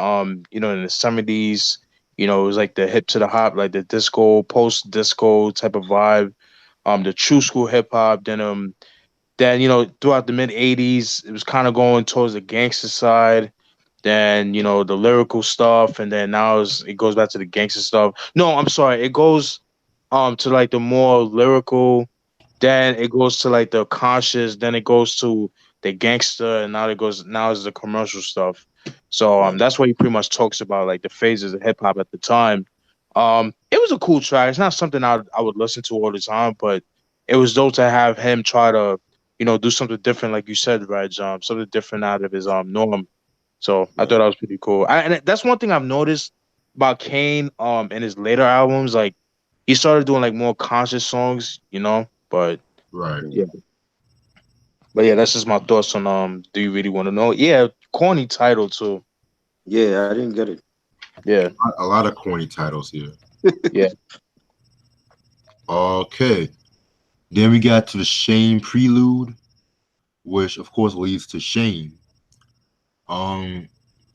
in the '70s. It was like the hip to the hop, like the disco, post disco type of vibe. The true school hip hop. Then throughout the mid '80s, it was kind of going towards the gangster side. Then the lyrical stuff, and then now it goes back to the gangster stuff. No, I'm sorry, it goes to like the more lyrical, then it goes to like the conscious, then it goes to the gangster, and now is the commercial stuff. So Right. that's what he pretty much talks about, like the phases of hip hop at the time. It was a cool track. It's not something I would listen to all the time, but it was dope to have him try to do something different, like you said, right, John? Something different out of his norm. So I thought Right. that was pretty cool. And that's one thing I've noticed about Kane in his later albums. Like he started doing like more conscious songs. But Right. yeah, but yeah, that's just my thoughts on Do You Really Want to Know? Yeah, corny title too. Yeah, I didn't get it. Yeah, A lot of corny titles here. yeah, Okay. Then we got to the Shame Prelude, which of course leads to Shame. Um,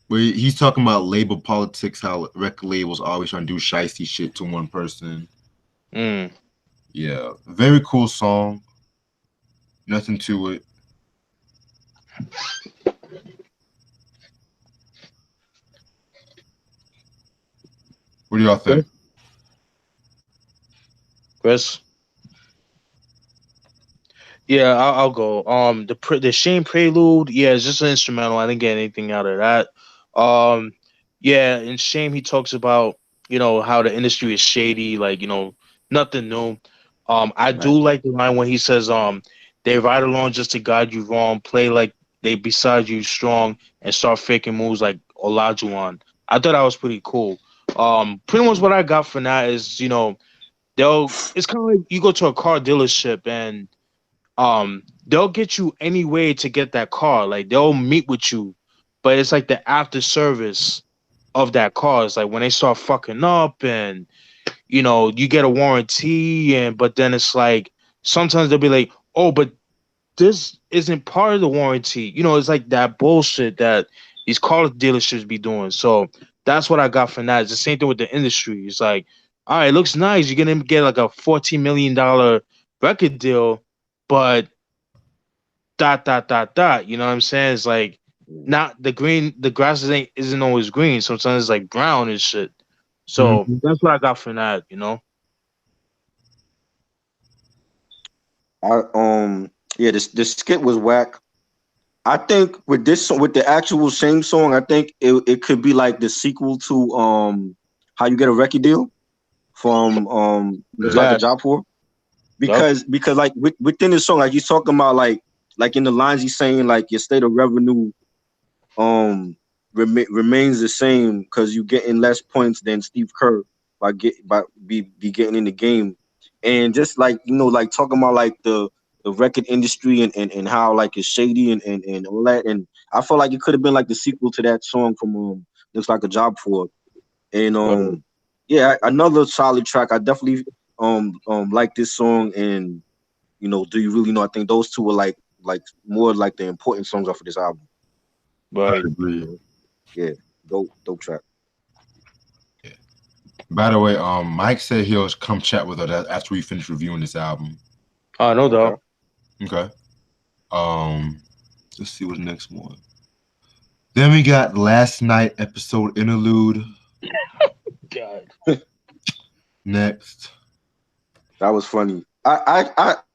where he's talking about label politics, how record labels always trying to do shiesty shit to one person. Mm. Yeah, very cool song. Nothing to it. What do y'all think? Chris. Yeah, I'll go. The Shane Prelude, yeah, it's just an instrumental. I didn't get anything out of that. Um, yeah, in Shame he talks about how the industry is shady, like nothing new. I do Right. like the line when he says they ride along just to guide you wrong, play like they beside you strong, and start faking moves like Olajuwon. I thought that was pretty cool. Pretty much what I got from that is it's kind of like you go to a car dealership and they'll get you any way to get that car. Like they'll meet with you, but it's like the after service of that car. It's like when they start fucking up and you get a warranty and but then it's like sometimes they'll be like, oh, but this isn't part of the warranty. It's like that bullshit that these car dealerships be doing. So that's what I got from that. It's the same thing with the industry. It's like, all right, it looks nice. You're gonna get like a $14 million record deal, but dot. You know what I'm saying? It's like Yeah. not the grass isn't always green. Sometimes it's like brown and shit. So Mhm. that's what I got from that. I yeah, this skit was whack. I think with with the actual same song, I think it could be like the sequel to How You Get a Record Deal from Looks Like a Yeah. Job For, Yep. because like within the song, like he's talking about like in the lines he's saying like your state of revenue um remains the same because you getting less points than Steve Kerr by be getting in the game, and just like like talking about like the record industry and how like it's shady and all that, and I felt like it could have been like the sequel to that song from Looks Like a Job For, and Right. yeah, another solid track. I definitely like this song, and Do You Really Know? I think those two were like more like the important songs off of this album. I Right. agree. Yeah, dope track. Yeah. By the way, Mike said he'll come chat with us after we finish reviewing this album. No Okay. doubt. Okay. Um, let's see what's next one. Then we got last night episode interlude. God. Next. That was funny. I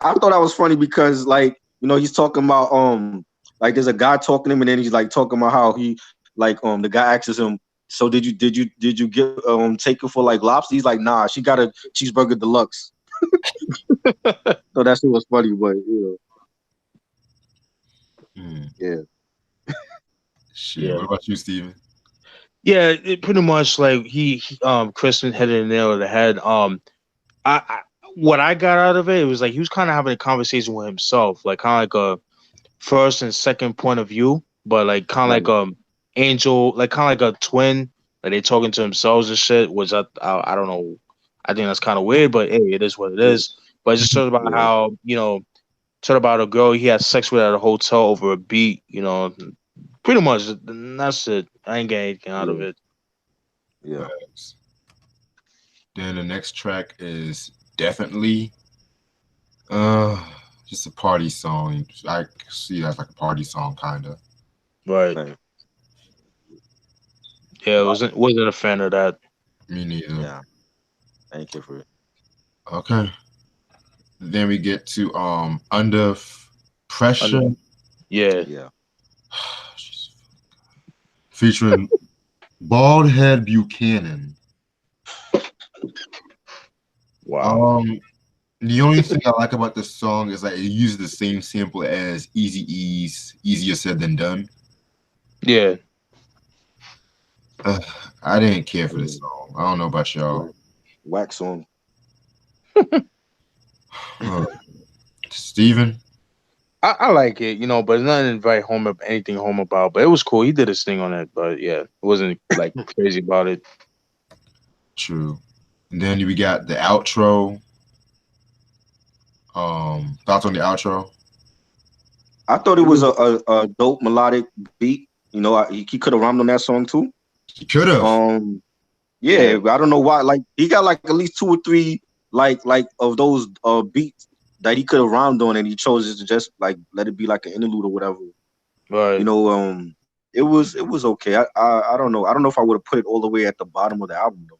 thought that was funny because like he's talking about like there's a guy talking to him, and then he's like talking about how he like the guy asks him, so did you get take her for like lobster? He's like, nah, she got a cheeseburger deluxe. So that shit was funny, but Hmm. yeah. Shit. Yeah. What about you, Steven? Yeah, it pretty much like Kristen hit it nail on the head. I what I got out of it, it was like he was kind of having a conversation with himself, like kind of like a first and second point of view, but like kind of Right. like angel, like kind of like a twin, like they talking to themselves and shit. Which I don't know. I think that's kind of weird, but hey, it is what it Yeah. is. But it's just sort of about Yeah. how talk about a girl he had sex with at a hotel over a beat. Pretty much that's it. I ain't getting anything out of Yeah. it. Yeah. Facts. Then the next track is definitely uh just a party song. I see that as like a party song kinda. Right. Right. Yeah, wasn't a fan of that. Me neither. Yeah. Thank you for it. Okay. Then we get to Under Pressure Under, yeah. Yeah. featuring Baldhead Buchanan. Wow. Um the only thing I like about this song is that it uses the same sample as Easy E's Easier Said Than Done. Yeah. Uh, I didn't care for this Yeah. song. I don't know about y'all. Wax on. Huh. Steven? I like it, but it's nothing very home up anything home about. But it was cool. He did his thing on it, but yeah, it wasn't like crazy about it. True. And then we got the outro. Thoughts on the outro? I thought it was a dope melodic beat. He could have rhymed on that song too. He could have. Um, Yeah. yeah, I don't know why. Like he got like at least two or three like of those beats that he could have rhymed on, and he chose to just like let it be like an interlude or whatever. You Right. know, it was okay. I don't know. I don't know if I would have put it all the way at the bottom of the album though.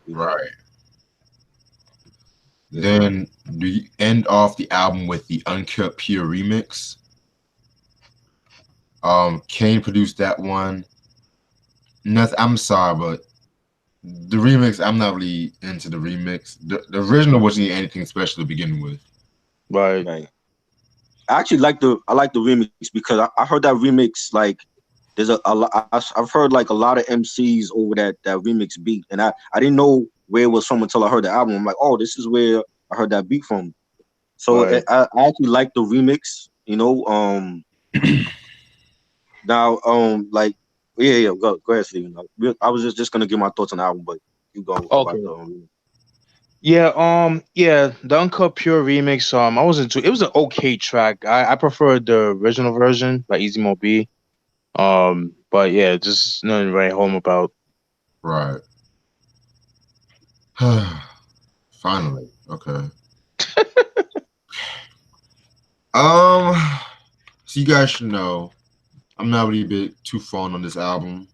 You know. Right. Yeah. Then we end off the album with the Uncut Pure remix. Kane produced that one. Nothing. I'm sorry, but the remix, I'm not really into the remix. The original wasn't anything special to begin with. Right. Right. I like the remix because I heard that remix like there's a lot. I've heard like a lot of MCs over that remix beat, and I didn't know where it was from until I heard the album. I'm like, oh, this is where I heard that beat from. So Right. I actually like the remix. You know, now like yeah, go ahead, Steven. I was just gonna give my thoughts on the album, but you go about Okay. the Yeah. Yeah. The Uncut Pure remix. I wasn't too. It was an okay track. I preferred the original version by Easy Mo B. But yeah, just nothing right home about. Right. Finally. Okay. Um. So you guys should know, I'm not really too fond on this album.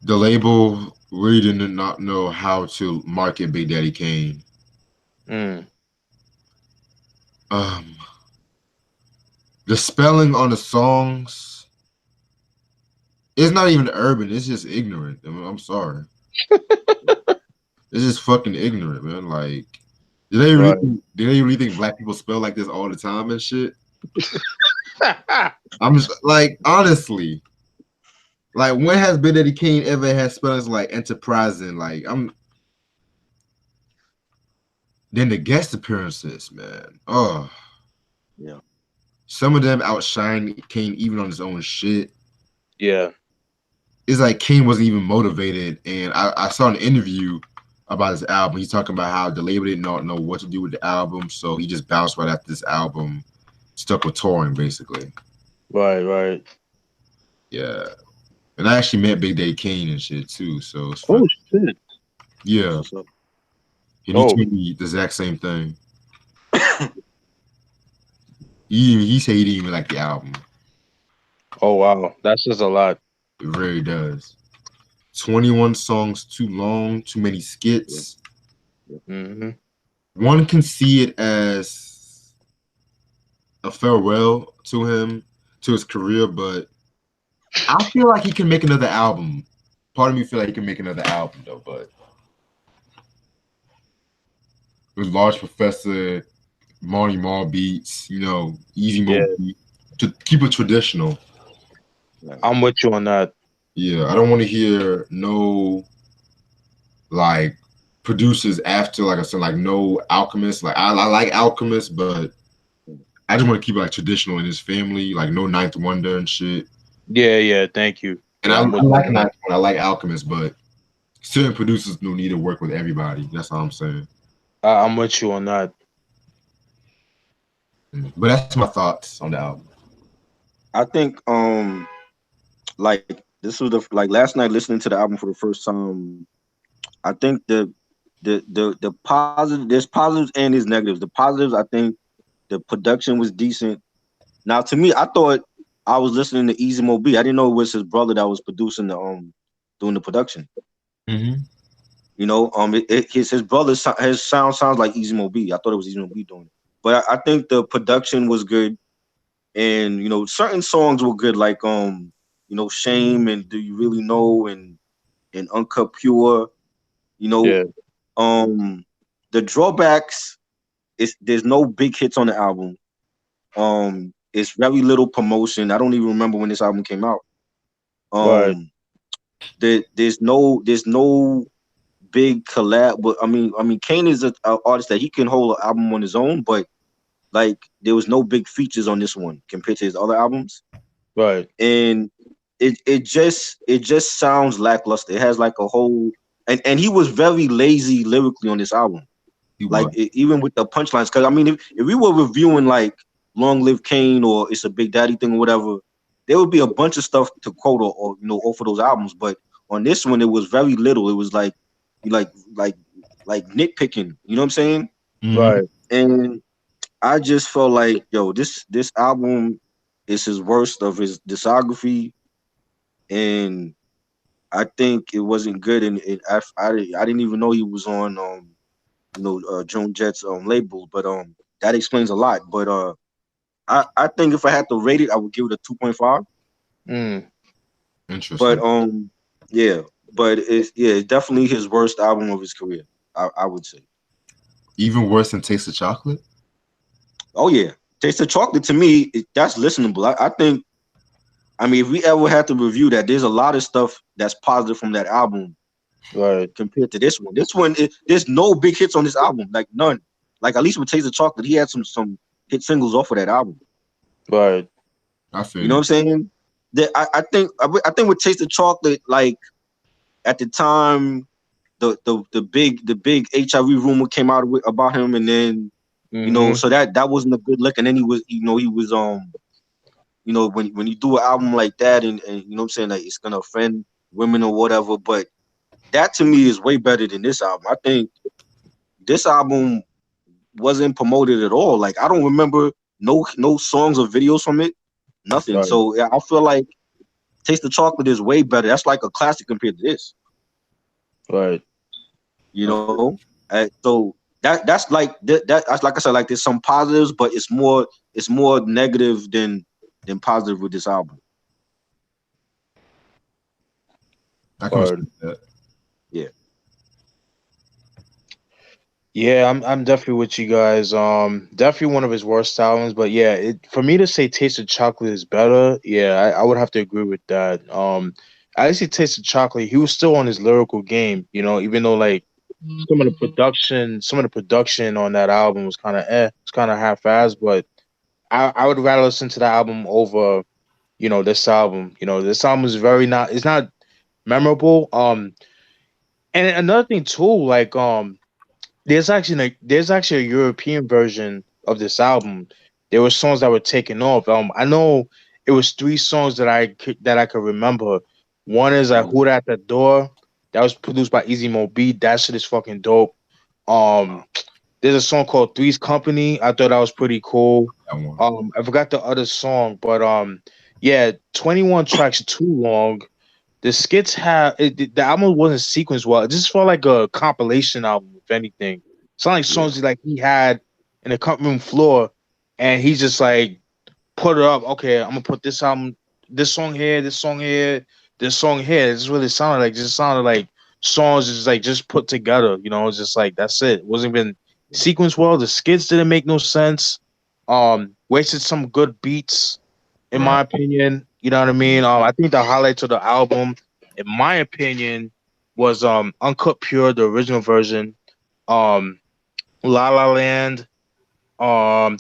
The label really did not know how to market Big Daddy Kane. Mm. Um. The spelling on the songs, it's not even urban. It's just ignorant. I'm sorry. It's just fucking ignorant, man. Like, Right. did they really think black people spell like this all the time and shit? I'm just like, honestly, like, when has Big Daddy Kane ever had spellings like enterprising? Like, then the guest appearances, man. Oh, yeah. some of them outshine Kane even on his own shit. Yeah. It's like Kane wasn't even motivated. And I saw an interview about his album. He's talking about how the label did not know what to do with the album, so he just bounced right after this album, stuck with touring basically. Right. Right. Yeah, and I actually met Big Daddy Kane and shit too, so it's fun. Oh shit. That's Yeah, what's up. and he Oh. told me the exact same thing. He said he didn't even like the album. Oh wow. That's just a lot. It really does. 21 songs too long, too many Yeah. skits. Mm-hmm. One can see it as a farewell to him, to his career, but I feel like he can make another album. Part of me feel like he can make another album though, but with Large Professor, Marty Marl beats, Easy Mo Yeah. beat, to keep it traditional. I'm with you on that. Yeah, I don't want to hear no like producers after, like I said, like no Alchemist. Like I like Alchemist, but I just want to keep it like traditional in his family, like no Ninth Wonder and shit. Yeah. Yeah. Thank you. And Yeah, I I'm with you like on that. Ninth Wonder, I like Alchemist, but certain producers don't need to work with everybody. That's all I'm saying. I'm with you on that. But that's my thoughts on the album. I think like this was like last night listening to the album for the first time. I think the positive, there's positives and there's negatives. The positives, I think the production was decent. Now to me, I thought I was listening to Easy Mo B. I didn't know it was his brother that was producing the doing the production. Mm-hmm. You know, his brother, his sound sounds like Easy Mo B. I thought it was Easy Mo B doing it, but I think the production was good, and certain songs were good, like Shame and Do You Really Know and Uncut Pure. You know, Yeah. the drawbacks is there's no big hits on the album. It's very little promotion. I don't even remember when this album came out. Right. Um, there's no big collab, but I mean, Kane is a artist that he can hold an album on his own, but like there was no big features on this one compared to his other albums, Right. and it just sounds lackluster. It has like a whole, and he was very lazy lyrically on this album, He like was. even with the punchlines. Because I mean, if we were reviewing like Long Live Kane or It's a Big Daddy Thing or whatever, there would be a bunch of stuff to quote or off of those albums, but on this one it was very little. It was like like like like nitpicking. You know what I'm saying? Mm-hmm. Right. And I just felt like, yo, this album is his worst of his discography, and I think it wasn't good. And I didn't even know he was on Joan Jett's label, but that explains a lot. But I think if I had to rate it, I would give it a 2.5. Mm. But Interesting. yeah, but it's definitely his worst album of his career. I would say. Even worse than Taste of Chocolate. Oh yeah, Taste of Chocolate to me, that's listenable. I think. I mean, if we ever had to review that, there's a lot of stuff that's positive from that album Right. compared to this one. This one, there's no big hits on this album, like none. Like at least with Taste of Chocolate, he had some hit singles off of that album. Right. I feel You know you. what I'm saying? I think with Taste of Chocolate, like at the time, the big HIV rumor came out about him, and then Mm-hmm. so that wasn't a good look. And then he was when you do an album like that, and you know what I'm saying, like it's gonna offend women or whatever. But that to me is way better than this album. I think this album wasn't promoted at all. Like I don't remember no songs or videos from it, nothing. Right. So yeah, I feel like Taste the Chocolate is way better. That's like a classic compared to this. Right. You I feel know, so that's like I said, like there's some positives, but it's more negative than positive with this album. I can Right. respect that. Yeah, Yeah, I'm definitely with you guys. Definitely one of his worst albums, but yeah, for me to say Taste of Chocolate is better, yeah, I would have to agree with that. I actually Taste of Chocolate, he was still on his lyrical game, even though like some of the production on that album was kind of it's kind of half-assed, but I would rather listen to that album over, this album. This album is it's not memorable. And another thing too, like there's actually a European version of this album. There were songs that were taken off. I know it was three songs that I could remember. One is mhm. "Who at the Door," that was produced by Easy Mo Beat. That shit is fucking dope. Um, there's a song called Three's Company. I thought that was pretty cool. That one. I forgot the other song, but yeah, 21 tracks too long. The skits the album wasn't sequenced well. It just felt like a compilation album, if anything. It's not like Yeah, songs like he had in the cut room floor, and he just like put it up. Okay, I'm gonna put this album, this song here, this song here, this song here. It just really sounded like songs just put together. It's just like that's it. It wasn't even sequenced well. The skits didn't make no sense. Wasted some good beats in Right. my opinion. You know what I mean? I think the highlights of the album, in my opinion, was Uncut Pure, the original version, um, La La Land,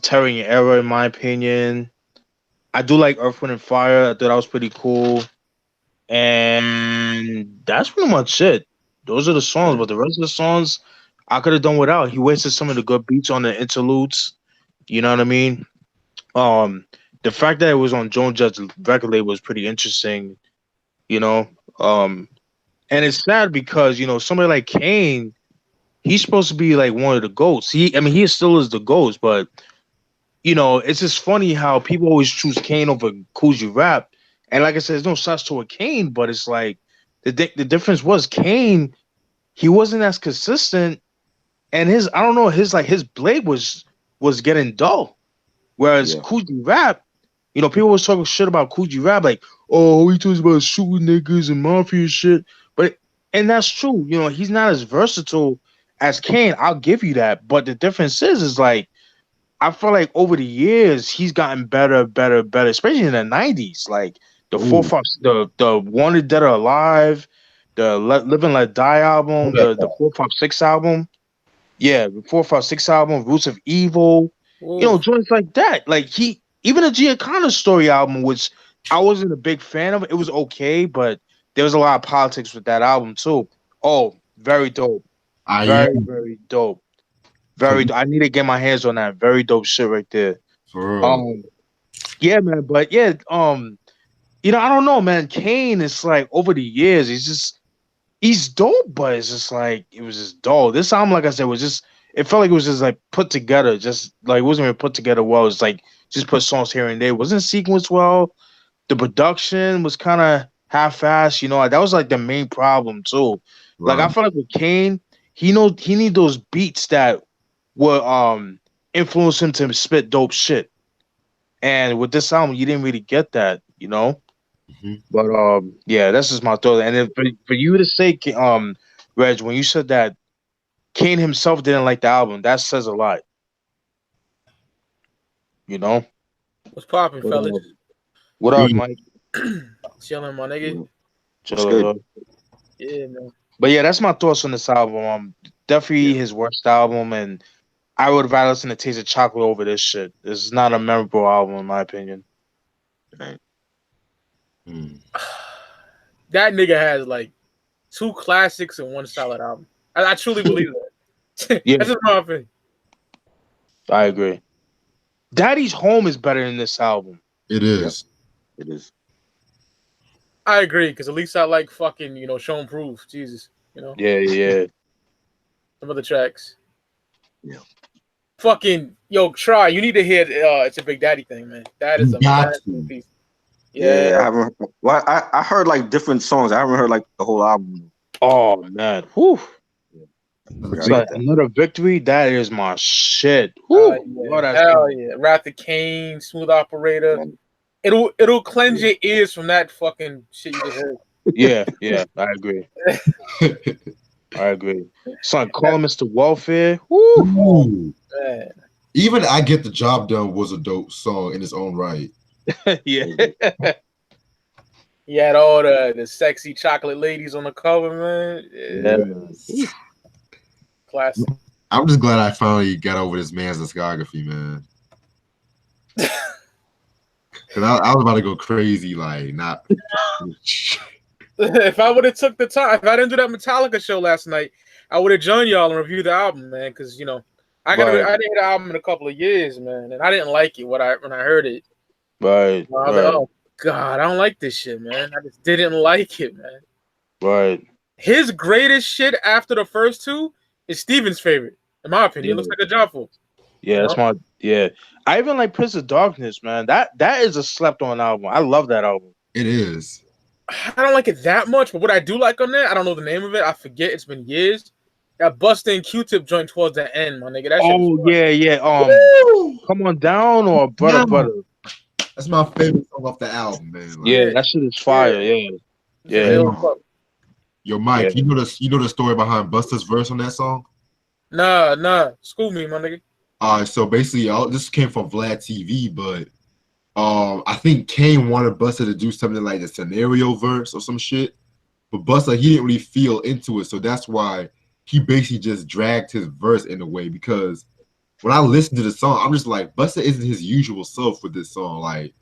Tearing Era, in my opinion. I do like Earth, Wind, and Fire. I thought that was pretty cool. And that's pretty much it. Those are the songs, yeah, but the rest of the songs I could have done without. He wasted some of the good beats on the interludes. You know what I mean? Um, the fact that it was on Joan Jett's record label was pretty interesting. You know, um, and it's sad because somebody like Kane, he's supposed to be like one of the goats. I mean, he still is the goats, but it's just funny how people always choose Kane over Coogee Rap. And like I said, there's no shots to a Kane, but it's like the difference was Kane, he wasn't as consistent, and his I don't know his blade was getting dull, whereas yeah, Coogee Rap, people was talking shit about Coogee Rap, like, oh, he talks about shooting niggas and mafia shit. But and that's true. He's not as versatile as Kane. I'll give you that. But the difference is like I feel like over the years he's gotten better, better, better, especially in the '90s. Like the four, ooh, five, the Wanted Dead or Alive, the Live and Let Die Oh, album, yeah. the 456 album. Yeah, the 456 album, Roots of Evil, Ooh. joints like that. Like even the Giacana story album, which I wasn't a big fan of. It was okay, but there was a lot of politics with that album too. Oh, very dope. I Very, am very dope. for, I need to get my hands on that. Very dope shit right there. for real. Um, yeah, man. But yeah, I don't know, man. Kane is like over the years, he's just he's dope, but it's just like it was just dull. This album, like I said, was just it felt like it was just like put together, just like it wasn't even put together well. It's like just put songs here and there. It wasn't sequenced well. The production was kind of half-assed. That was like the main problem too. Like I Right. feel like with Kane, he need those beats that would influence him to spit dope shit. And with this album, you didn't really get that. Mhm. But yeah, that's just my thought. And then for you to say, Reg, when you said that Kane himself didn't like the album, that says a lot. You know. What's popping, But, fellas? what up, Mike? Chilling, my nigga. It's good. Yeah, man. But yeah, that's my thoughts on this album. Definitely his worst album, and I would rather listen to Taste of Chocolate over this shit. This is not a memorable album, in my opinion. Right. Mm. That nigga has like 2 classics and 1 solid album. I truly believe that. Yeah. That's just my opinion. I agree. Daddy's Home is better than this album. It is. It is. I agree, because at least I like fucking, Show and Prove. Jesus. Yeah. Some other tracks. Yeah. Fucking, yo, try. You need to hear It's a Big Daddy thing, man. That is You a got masterpiece. Yeah, I haven't. Well, I heard like different songs. I haven't heard like the whole album. Oh man. Whew. Forgot So about that. Another Victory, that is my shit. Yeah. Lord, that's Hell good. yeah. Wrath of Kane, Smooth Operator. Yeah. It'll cleanse your ears from that fucking shit you just heard. Yeah, I agree. I agree. Son, Call Mr. Welfare. Woo. Ooh. Man. Even I Get the Job Done was a dope song in its own right. Yeah. He had all the sexy chocolate ladies on the cover, man. Yeah. Classic. I'm just glad I finally got over this man's discography, man. Cause I was about to go crazy, like not. If I would have took the time, if I didn't do that Metallica show last night, I would have joined y'all and reviewed the album, man. Because I didn't hear the album in a couple of years, man, and I didn't like it when I heard it. Right. I was like, oh God, I don't like this shit, man. I just didn't like it, man. Right. His greatest shit after the first 2 is Steven's favorite, in my opinion. It looks like a job for. Yeah, that's my I even like Prince of Darkness, man. That is a slept on album. I love that album. It is. I don't like it that much, but what I do like on there, I don't know the name of it. I forget. It's been years. That Bustin' Q-Tip joint towards the end, my nigga. That shit was fun. Yeah. Come On Down or Butter. That's my favorite song off the album, man. Like, Yeah, that shit is fire. Yeah. Yo, Mike, Yeah. you know the story behind Busta's verse on that song? Nah. School me, my nigga. All right, so basically, this came from Vlad TV, but I think Kane wanted Busta to do something like the scenario verse or some shit, but Busta, he didn't really feel into it, so that's why he basically just dragged his verse in a way. Because when I listen to the song, I'm just like, Busta isn't his usual self with this song, like,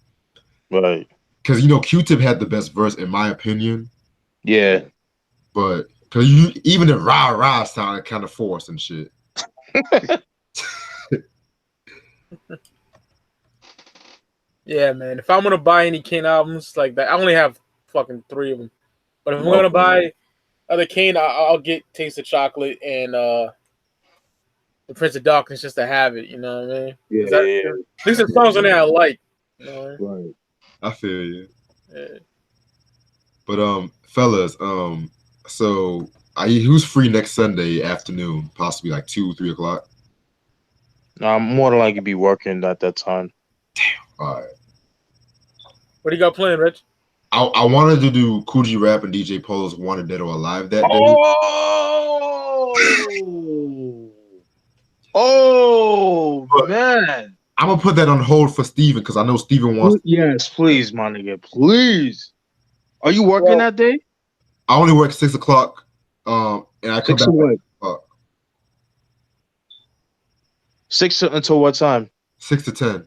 Right. because Q-Tip had the best verse in my opinion. Yeah. But because even the rah sounded kind of forced and shit. Yeah, man. If I'm gonna buy any Kane albums like that, I only have fucking 3 of them. But if I'm gonna buy other Kane, I'll get Taste of Chocolate and the Prince of Darkness just to have it. You know what I mean? Yeah. At least the songs on there I like. You know what I mean? Right. I feel you. Yeah. But fellas, so who's free next Sunday afternoon? Possibly like 2-3 o'clock. No, I'm more than likely be working at that time. All right. What do you got playing, Rich? I wanted to do Coogee Rap and DJ Polo's Wanted Dead or Alive that day. Oh man. I'm gonna put that on hold for Steven because I know Steven wants. Yes, please, my nigga, please. Are you working that day? I only work 6 o'clock. And I come 6 back. to what? 6 until what time? 6 to 10.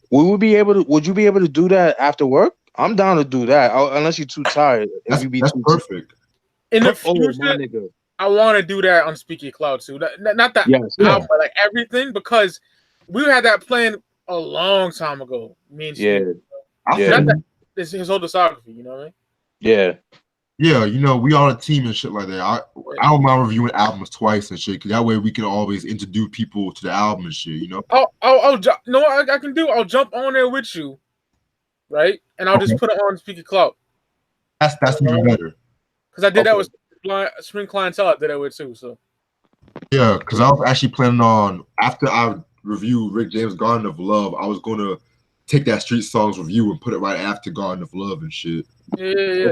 Would you be able to do that after work? I'm down to do that, unless you're too tired. That's perfect. In the future, future, I want to do that on Speak Your Cloud too. Not that album, but like everything, because we had that plan a long time ago. Me and Steve. Yeah. Not that it's his whole discography, you know what I mean? Yeah. Yeah, you know, we are a team and shit like that. I don't mind reviewing albums twice and shit, cause that way we can always introduce people to the album and shit, you know? No, I can do. I'll jump on there with you, right? And I'll just put it on Speaker Cloud. That's even better. Because I did that with Spring Clientele. I did that with too. So yeah, because I was actually planning on after I review Rick James' Garden of Love, I was gonna take that Street Songs review and put it right after Garden of Love and shit. Yeah.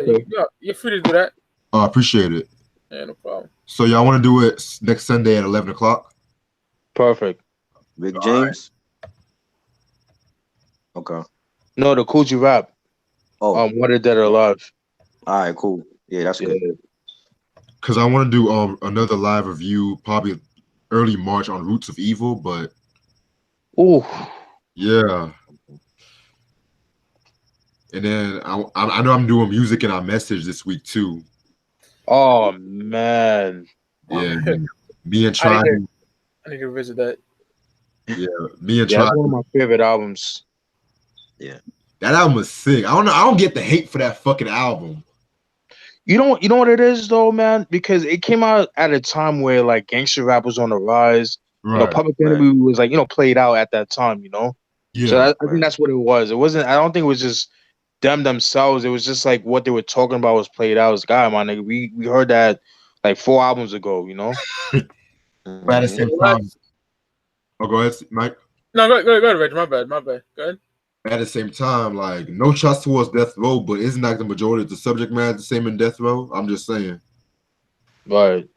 You're free to do that. I appreciate it. Yeah, no problem. So y'all want to do it next Sunday at 11 o'clock? Perfect. Rick James. Okay. No, the Coogee rap. Oh, Wanted Dead or Alive. all right, cool. Yeah, that's good. Because I want to do another live review probably early March on Roots of Evil, but yeah. And then I know I'm doing music and I message this week too. Oh man. Yeah, me and Try. I need to visit that. Yeah, me and Try. That's one of my favorite albums. Yeah, that album was sick. I don't get the hate for that fucking album. You know what it is though, man? Because it came out at a time where like gangster rap was on the rise. Right. You know, Public Enemy was like, played out at that time, Yeah. So I think that's what it was. It wasn't. I don't think it was just them themselves. It was just like what they were talking about was played out. As God, my nigga, we heard that like 4 albums ago, But at the same time, go ahead, Mike. No, go ahead, Reg. My bad. Go ahead. At the same time, like no trust towards Death Row, but isn't like the majority of the subject matter the same in Death Row? I'm just saying. Right.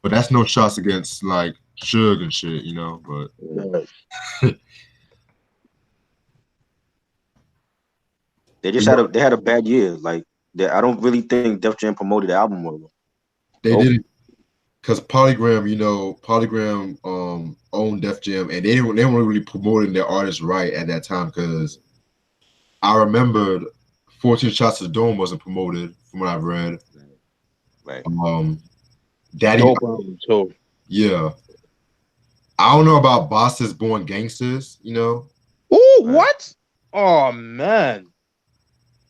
But that's no shots against like Suge and shit, But they just had a bad year. Like I don't really think Def Jam promoted the album well. They didn't, because Polygram, owned Def Jam, and they weren't really promoting their artists right at that time. Because I remember 14 Shots to the Dome wasn't promoted from what I've read. Right. Daddy. So yeah. I don't know about Bosses Born Gangsters. Ooh, what? Oh man.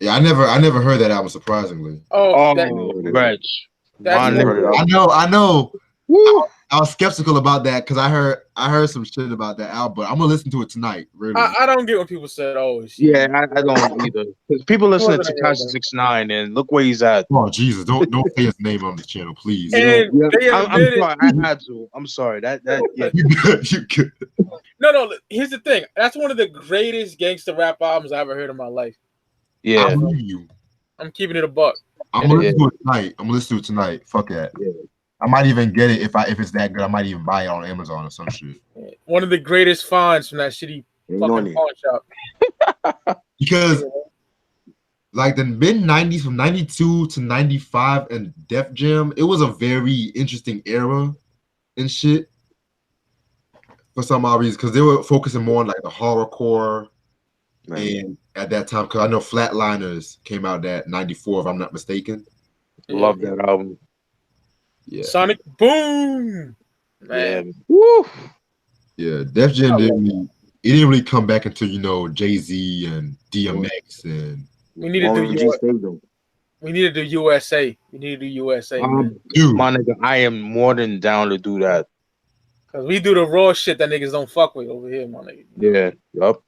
Yeah, I never heard that album. Surprisingly. Reg. I know. Woo. I was skeptical about that because I heard some shit about that album, but I'm gonna listen to it tonight. Really, I don't get when people said, "Oh, shit." Yeah, I don't either. Because people listen to Tekashi 6ix9ine, and look where he's at. Oh Jesus! Don't say his name on the channel, please. And I'm sorry. I had to. I'm sorry. That yeah. You good. No. Here's the thing. That's one of the greatest gangster rap albums I ever heard in my life. Yeah. I'm keeping it a buck. I'm gonna listen to it tonight. Fuck that. Yeah. I might even get it if it's that good. I might even buy it on Amazon or some shit. One of the greatest finds from that shitty fucking pawn shop. Because like the mid 90s from 92 to 95 and Def Jam, it was a very interesting era and shit. For some odd reasons, because they were focusing more on like the horrorcore. And at that time, because I know Flatliners came out at 94, if I'm not mistaken. Love that album. Yeah. Sonic Boom. Man. Yeah. Woo. Yeah, Def Jam didn't really come back until Jay-Z and DMX and we needed to do USA. We need to do USA. Dude. My nigga, I am more than down to do that. Cause we do the raw shit that niggas don't fuck with over here, my nigga. Yeah. Yup.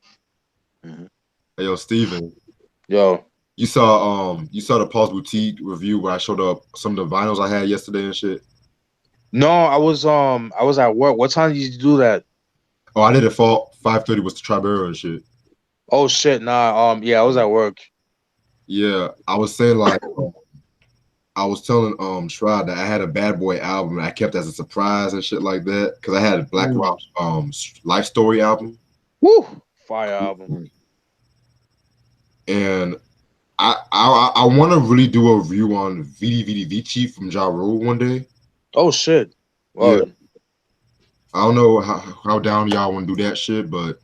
Mm-hmm. Hey, yo, Steven. Yo. You saw the Pulse Boutique review where I showed up some of the vinyls I had yesterday and shit? No, I was at work. What time did you do that? Oh, I did it for 5:30 was the Tribero and shit. Oh shit, nah. Yeah, I was at work. Yeah, I was saying like I was telling Shroud that I had a Bad Boy album and I kept it as a surprise and shit like that because I had a Black Rock's Life Story album. Woo! Fire album. And I want to really do a review on Vidi Vidi Vici from Ja Rule one day. Oh shit! Wow. Yeah. I don't know how down y'all want to do that shit, but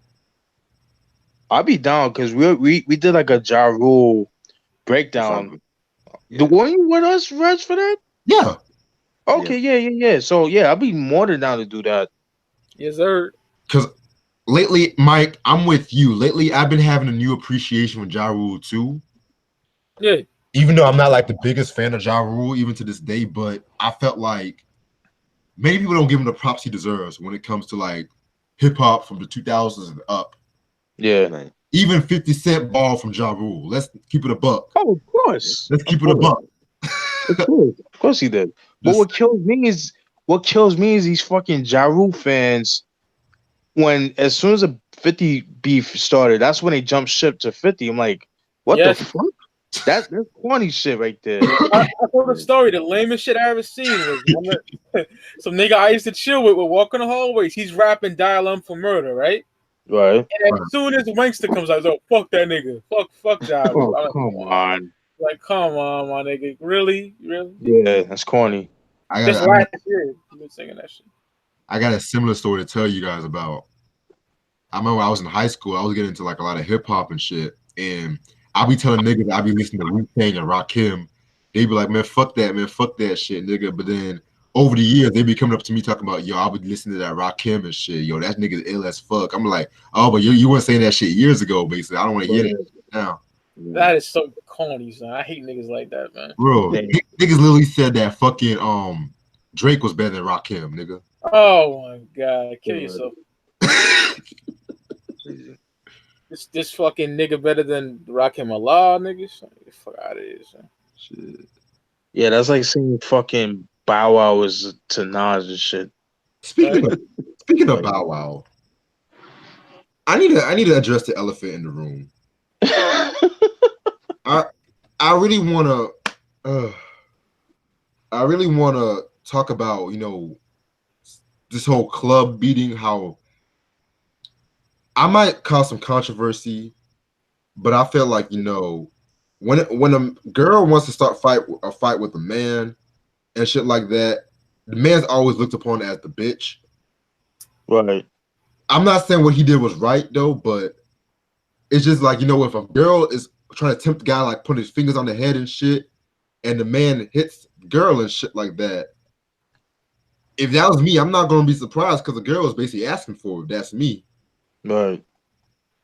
I'll be down because we did like a Ja Rule breakdown. Yeah. The one you with us, Reg, for that? Yeah. Okay, yeah. So yeah, I'll be more than down to do that. Yes, sir. Because lately, Mike, I'm with you. Lately, I've been having a new appreciation for Ja Rule too. Yeah. even though I'm not like the biggest fan of Ja Rule, even to this day, but I felt like many people don't give him the props he deserves when it comes to like hip hop from the 2000s and up. Yeah. Man. Even 50 Cent ball from Ja Rule. Let's keep it a buck. Oh, of course. Let's keep it a buck. Of course he did. But what kills me is these fucking Ja Rule fans. When as soon as a 50 beef started, that's when they jumped ship to 50. I'm like, what Yes. the fuck? That's corny shit right there. I told the story. The lamest shit I ever seen was some nigga I used to chill with walking the hallways. He's rapping "Dial M for Murder," right? Right. And as soon as Wankster comes out, he's like, "Fuck that nigga, fuck Ja Rule." Oh, I'm like, come on. Like, come on, my nigga. Really? Yeah, that's corny. Just last year, you been singing that shit. I got a similar story to tell you guys about. I remember when I was in high school, I was getting into like a lot of hip hop and shit. And I'll be telling niggas I be listening to Wu-Tang and Rakim. They be like, man, fuck that shit, nigga. But then over the years, they be coming up to me talking about, yo, I be listening to that Rakim and shit. Yo, that nigga's ill as fuck. I'm like, oh, but you weren't saying that shit years ago, basically. I don't want to hear that shit now. That is so corny, son. I hate niggas like that, man. Bro, niggas literally said that fucking Drake was better than Rakim, nigga. Oh my god, kill yourself. This fucking nigga better than Rakim Allah, niggas. Get the fuck out of here, son. Shit. Yeah, that's like saying fucking Bow Wow was to Nas and shit. Speaking of Bow Wow, I need to address the elephant in the room. I really wanna talk about, you know, this whole club beating, how I might cause some controversy, but I feel like, you know, when a girl wants to start a fight with a man and shit like that, the man's always looked upon as the bitch. Right. I'm not saying what he did was right though, but it's just like, you know, if a girl is trying to tempt the guy, like putting his fingers on the head and shit, and the man hits the girl and shit like that, if that was me, I'm not gonna be surprised because the girl is basically asking for it. That's me. Right.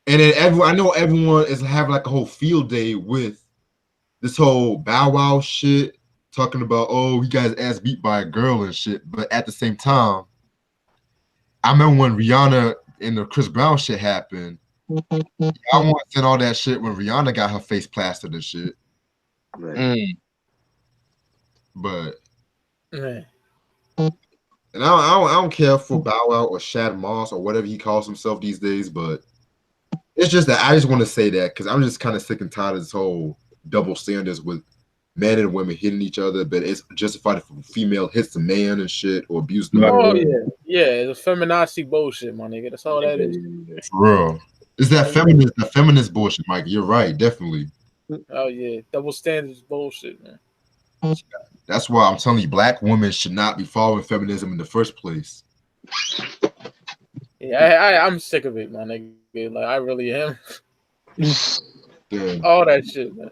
And then I know everyone is having like a whole field day with this whole Bow Wow shit, talking about, oh, he got his ass beat by a girl and shit. But at the same time, I remember when Rihanna and the Chris Brown shit happened. I want to send all that shit when Rihanna got her face plastered and shit. But and I don't care for Bow Wow or Shad Moss or whatever he calls himself these days, but it's just that I just want to say that because I'm just kind of sick and tired of this whole double standards with men and women hitting each other, but it's justified if a female hits a man and shit or abuses the man. Oh yeah, the feminazi bullshit, my nigga. That's all that is. For real. It's that feminist bullshit, Mike. You're right, definitely. Oh yeah, double standards bullshit, man. That's why I'm telling you, black women should not be following feminism in the first place. Yeah, I'm sick of it, my nigga. Like I really am. All that shit, man.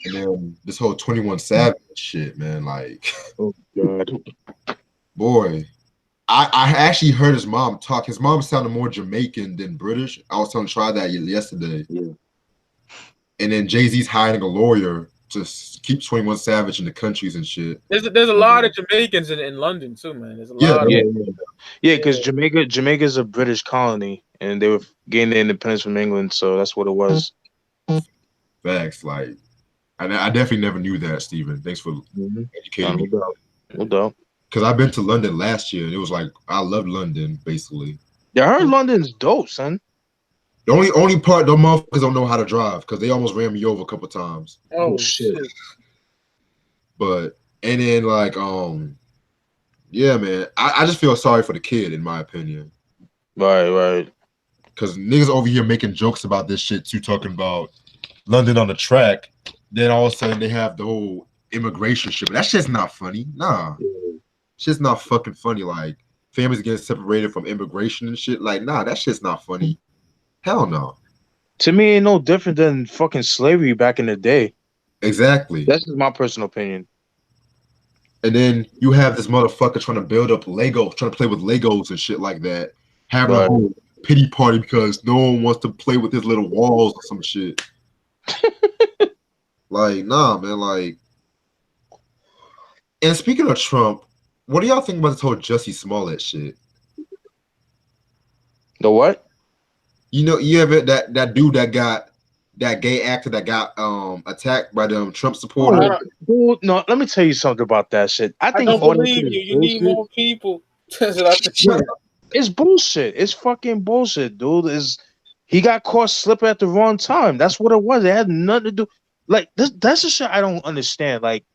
And then this whole 21 Savage shit, man. Like, oh god, boy. I actually heard his mom talk. His mom sounded more Jamaican than British. I was telling him to try that yesterday. Yeah. And then Jay-Z's hiring a lawyer to keep 21 Savage in the countries and shit. There's a lot of Jamaicans in London too, man. There's a lot. Because Jamaica's a British colony, and they were gaining their independence from England, so that's what it was. Facts, like, I definitely never knew that, Steven. Thanks for educating me. No doubt. Because I've been to London last year, and it was like, I loved London, basically. Yeah, I heard London's dope, son. The only part, the motherfuckers don't know how to drive, because they almost ran me over a couple times. Oh, shit. But, and then, like, yeah, man, I just feel sorry for the kid, in my opinion. Right. Because niggas over here making jokes about this shit, too, talking about London on the track. Then all of a sudden, they have the whole immigration shit. But that shit's not funny. Nah. Shit's not fucking funny. Like, families getting separated from immigration and shit. Like, nah, that shit's not funny. Hell no. To me, ain't no different than fucking slavery back in the day. Exactly. That's just my personal opinion. And then you have this motherfucker trying to build up Legos, trying to play with Legos and shit like that. Having a whole pity party because no one wants to play with his little walls or some shit. Like, nah, man. Like, and speaking of Trump, what do y'all think about this whole Jussie Smollett shit? The what? You know, you ever that dude that gay actor that got attacked by them Trump supporters? Oh, dude, no, let me tell you something about that shit. I I think don't all that shit believe is you. You need bullshit. more people. That's what I think. Yeah, it's bullshit. It's fucking bullshit, dude. He got caught slipping at the wrong time. That's what it was. It had nothing to do. Like that's the shit I don't understand. Like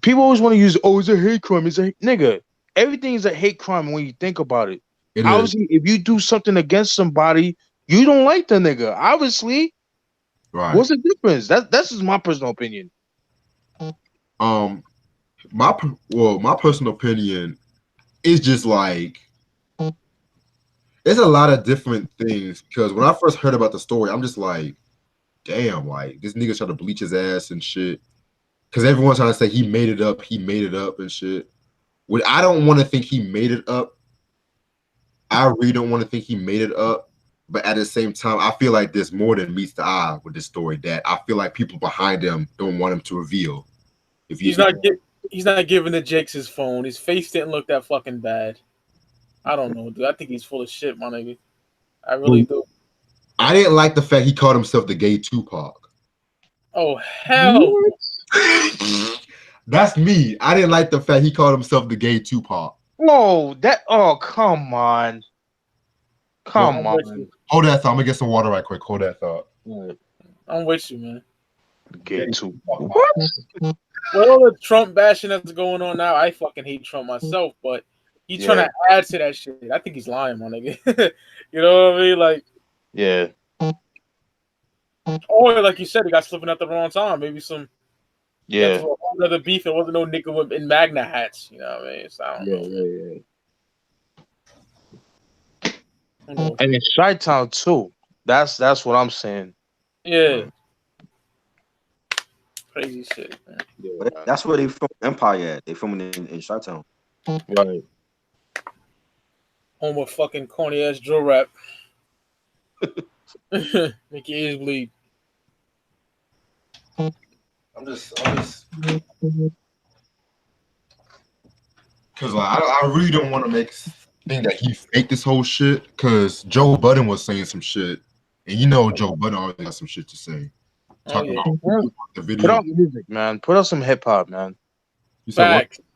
people always want to use, oh, it's a hate crime. It's a nigga. Everything is a hate crime when you think about it. It is Obviously, if you do something against somebody, you don't like the nigga. Obviously, right. what's the difference? That's just my personal opinion. Um, my personal opinion is just like there's a lot of different things because when I first heard about the story, I'm just like, damn, like this nigga tried to bleach his ass and shit. Because everyone's trying to say he made it up and shit. When I don't want to think he made it up. I really don't want to think he made it up. But at the same time, I feel like there's more than meets the eye with this story that I feel like people behind him don't want him to reveal. If you, He's not giving the Jakes his phone. His face didn't look that fucking bad. I don't know, dude. I think he's full of shit, my nigga. I really do. I didn't like the fact he called himself the gay Tupac. Oh hell! That's me. I didn't like the fact he called himself the gay Tupac. Whoa, come on. Come I'm on. with you. Hold that thought. I'm gonna get some water right quick. Hold that thought. I'm with you, man. Gay too. With all the Trump bashing that's going on now, I fucking hate Trump myself, but he's trying to add to that shit. I think he's lying, my nigga. You know what I mean? Like, Yeah. or like you said, he got slipping at the wrong time. Maybe some Yeah. another beef. There wasn't no nigga in Magna hats. You know what I mean? So I don't know. And in Chi-Town too. That's what I'm saying. Yeah. Crazy shit, man. But that's where they film Empire at. They filming in Chi-Town. Right. Home of fucking corny ass drill rap. Make your ears bleed. I'm just because like I really don't want to think that he faked this whole shit because Joe Budden was saying some shit, and you know Joe Budden always got some shit to say. Talking about the video. Put out music, man. Put out some hip hop, man. You said Facts. what?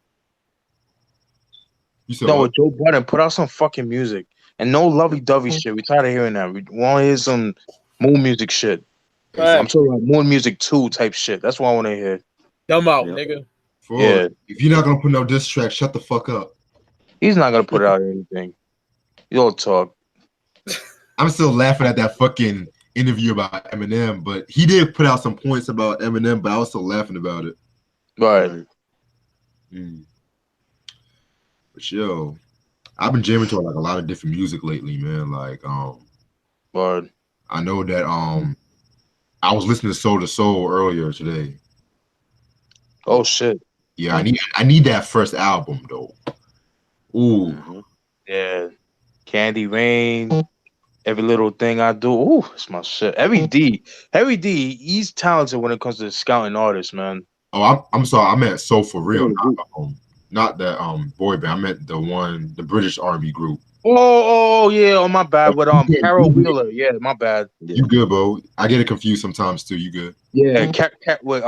You said No, what? with Joe Budden, put out some fucking music. And no lovey-dovey shit. We tired of hearing that. We want to hear some moon music shit. I'm talking about moon music 2 type shit. That's what I want to hear. Dumb out, nigga. Yeah. If you're not gonna put no diss track, shut the fuck up. He's not gonna put out anything. You'll talk. I'm still laughing at that fucking interview about Eminem, but he did put out some points about Eminem, but I was still laughing about it. Right. But yo, I've been jamming to like a lot of different music lately, man. Like Word. I know that I was listening to Soul to Soul earlier today. Oh shit. Yeah, I need that first album though. Ooh. Yeah. Candy Rain. Every little thing I do. Ooh, it's my shit. Heavy D, he's talented when it comes to scouting artists, man. Oh, I'm sorry. I meant Soul for Real, not that boy band. I meant the British R&B group. Oh yeah, oh my bad. With Carol Wheeler, yeah, my bad. You good, bro? I get it confused sometimes too. You good? Yeah, with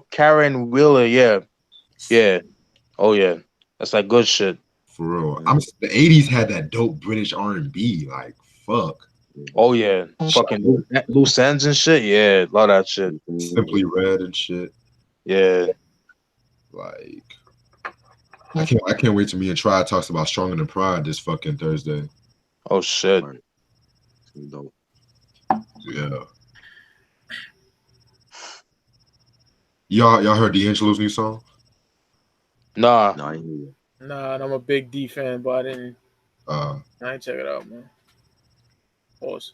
Karen Wheeler, yeah. Oh yeah, that's like good shit. For real. The 80s had that dope British R&B. Like fuck. Oh yeah, fucking loose ends and shit. Yeah, love that shit. Simply Red and shit. Yeah. Like I can't wait till me and Try talks about Stronger Than Pride this fucking Thursday. Oh shit. Yeah. Y'all heard D'Angelo's new song? Nah. Nah, I'm a big D fan, but I didn't check it out, man. Pause.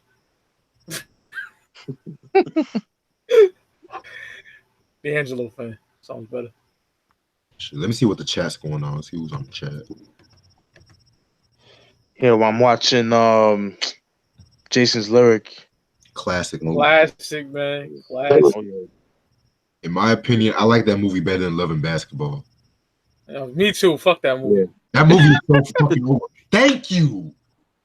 D'Angelo fan. Sounds better. Let me see what the chat's going on. See who's on the chat. Here, I'm watching Jason's Lyric. Classic movie. Classic, man. Classic. Oh, yeah. In my opinion, I like that movie better than Love and Basketball. Me too. Fuck that movie. Yeah. That movie is so fucking over. Thank you.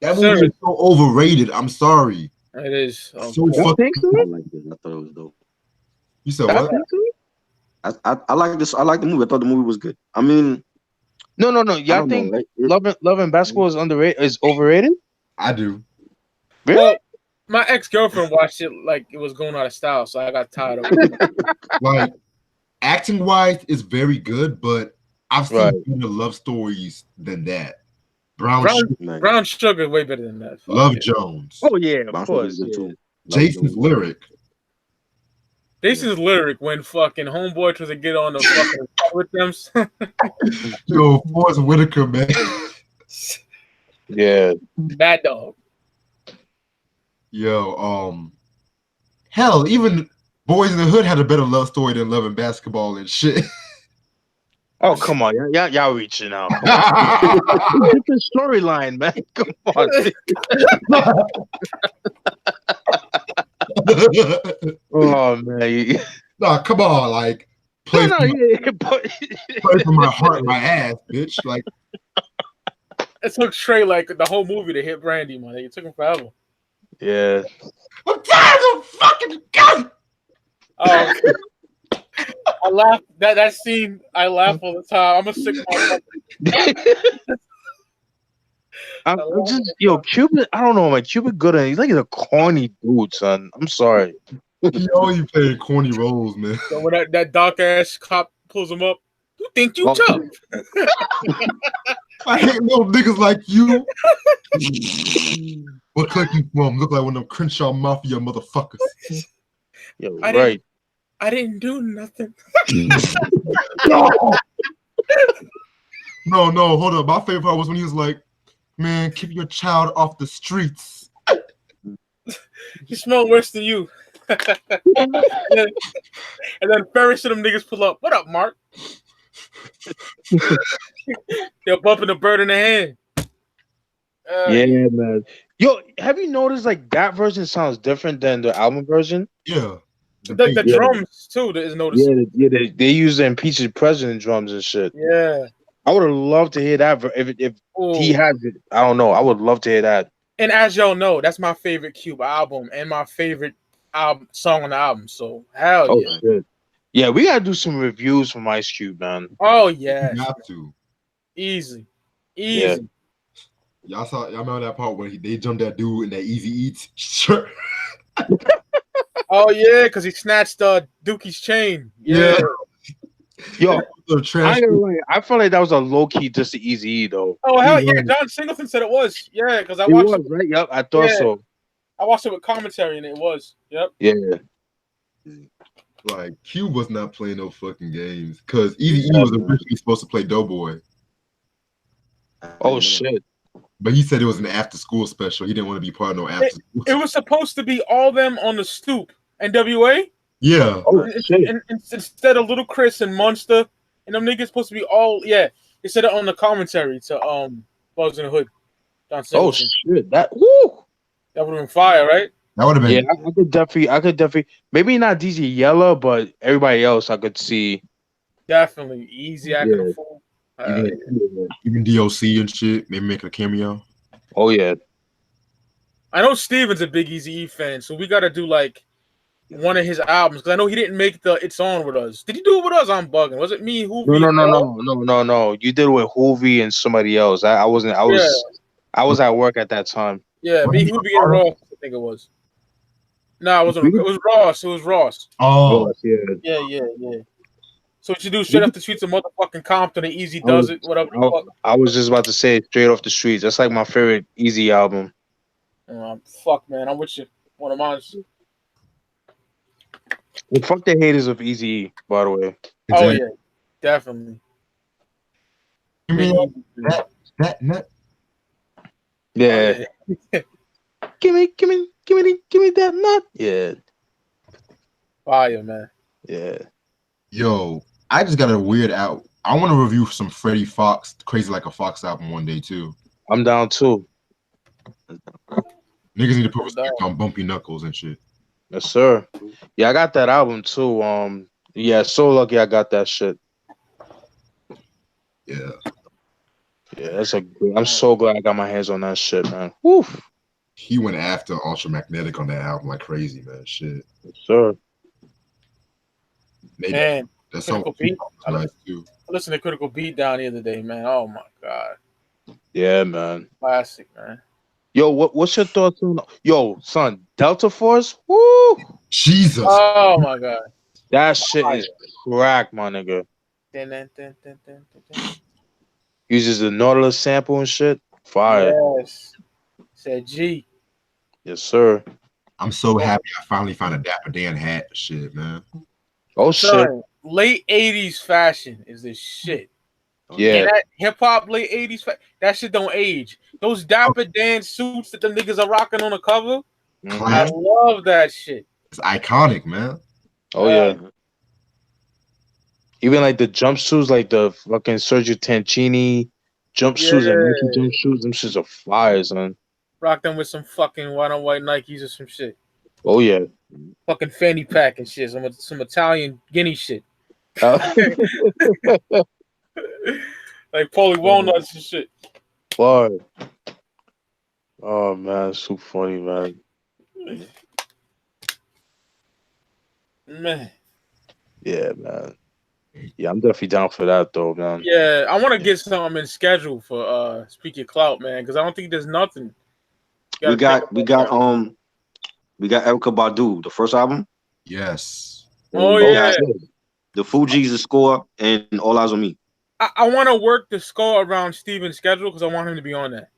That movie Serious. is so overrated. I'm sorry. It is. So You fucking. think so? I liked it. I thought it was dope. You said I what? think so. I like this. I like the movie. I thought the movie was good. I mean, No. I Y'all don't think know. Like, Love and Basketball is underrated? Is overrated? I do. Really? Well, my ex-girlfriend watched it like it was going out of style, so I got tired of it. Like, acting wise, it's very good, but I've seen Right. better love stories than that. Brown Brown Sugar is way better than that. Fuck Love it. Jones. Oh yeah, Brown of Sugar course. was good Yeah. too. Jason's lyric. Jason's lyric when fucking homeboy tries to get on the fucking with them. Yo, Forrest Whitaker, man. Yeah. Bad dog. Yo, hell, even Boys in the Hood had a better love story than Love and Basketball and shit. Oh come on, y'all reaching out. Come on. Different storyline, man. Come on. Oh man. Nah, come on, like play, No, for, yeah, but play for my heart, my ass, bitch. Like, It took Trey like the whole movie to hit Brandy, man. It took him forever. yeah. I'm tired of fucking gun. Oh, I laugh that scene. I laugh all the time. I'm a sick motherfucker. I'm just Cuban. I don't know, man. Cuban good at. He's like a corny dude, son. I'm sorry. He always playing corny roles, man. So when that dark ass cop pulls him up, you think you tough? I hate little niggas like you. What clique you from? Look like one of them Crenshaw Mafia motherfuckers. Yo, I right. I didn't do nothing. No, hold up. My favorite part was when he was like, man, keep your child off the streets. You smell worse than you. and then Ferris and them niggas pull up. What up, Mark? They're bumping the bird in the hand. Yeah, man. Yo, have you noticed like that version sounds different than the album version? Yeah. The drums too is noticeable. Yeah, they use the impeachment president drums and shit. Yeah. I would have loved to hear that if he has it. I don't know. I would love to hear that. And as y'all know, that's my favorite Cube album and my favorite song on the album. So hell yeah. Shit. Yeah, we gotta do some reviews from Ice Cube, man. Oh yeah. You have to. Easy. Yeah. Y'all remember that part where they jumped that dude in that Easy Eats shirt? Oh yeah, because he snatched Dookie's chain. Yeah. Yo, trash. I felt like that was a low key just the Easy though. Oh hell yeah, John Singleton said it was. Yeah, because I It watched was, it. right? Yep, I thought so. I watched it with commentary and it was. Yep. Yeah. Like Cube was not playing no fucking games because Easy E was originally supposed to play Doughboy. Oh shit. But he said it was an after school special. He didn't want to be part of no after school. It was supposed to be all them on the stoop. NWA? Yeah. Oh shit. And instead of Little Chris and Monster and them niggas supposed to be all they said it on the commentary to Buzz in the Hood. Oh shit. That woo. That would have been fire, right? That would have been. Yeah, I could definitely maybe not DZ Yella, but everybody else I could see. Definitely. Easy acting a fool. Even DOC and shit, maybe make a cameo. Oh yeah. I know Steven's a big Eazy-E fan, so we gotta do like one of his albums because I know he didn't make the It's On with us. Did he do it with us? I'm bugging. Was it me, Hoovy? No. You did it with Hoovy and somebody else. I wasn't. I was at work at that time. Yeah, me, Hoovy, and Ross. I think it was. No, it wasn't. It was Ross. It was Ross. Oh, Yeah. So what you do straight off the streets of motherfucking Compton and Easy does it, whatever the fuck. I was just about to say Straight Off the Streets. That's like my favorite Easy album. Fuck, man. I'm with you. One of mine. Well, fuck the haters of Easy, by the way. Oh yeah, definitely. Give me that nut. Yeah. give me that nut. Yeah. Fire, man. Yeah. Yo, I just got a weird out. I want to review some Freddie Fox, Crazy Like a Fox album one day too. I'm down too. Niggas need to put respect on Bumpy Knuckles and shit. Yes, sir. Yeah, I got that album too. Yeah, so lucky I got that shit. Yeah. Yeah, that's a good. I'm so glad I got my hands on that shit, man. Woo. He went after Ultramagnetic on that album like crazy, man. Shit. Sure. Man, that song Critical Beat. was nice too. I listened to Critical Beat down the other day, man. Oh my god, Yeah, man. classic, man. Yo, what's your thoughts on? Yo, son, Delta Force. Woo. Jesus. Oh my god. That shit is crack, my nigga. Dun, dun, dun, dun, dun, dun, dun. Uses the Nautilus sample and shit. Fire. Yes. Said G. Yes, sir. I'm so happy I finally found a Dapper Dan hat. Shit, man. Oh shit. Son, late 80s fashion is this shit. Yeah. And that hip hop late 80s that shit don't age. Those Dapper Dan suits that them niggas are rocking on the cover. Mhm. I love that shit. It's iconic, man. Oh yeah. Even like the jumpsuits, like the fucking Sergio Tacchini jumpsuits and Nike jumpsuits, them shits are fire, son. Rock them with some fucking white on white Nikes or some shit. Oh yeah. Fucking fanny pack and shit. Some Italian guinea shit. Like Paulie Walnuts and shit. Fire. Oh man, it's so funny, man. Man. Yeah, man. Yeah, I'm definitely down for that though, man. Yeah, I want to get something in schedule for Speak Your Clout, man, because I don't think there's nothing. We got Erykah Badu, the first album. Yes. Oh yeah. The Fugees, the score, and All Eyes on Me. I want to work the score around Steven's schedule because I want him to be on that.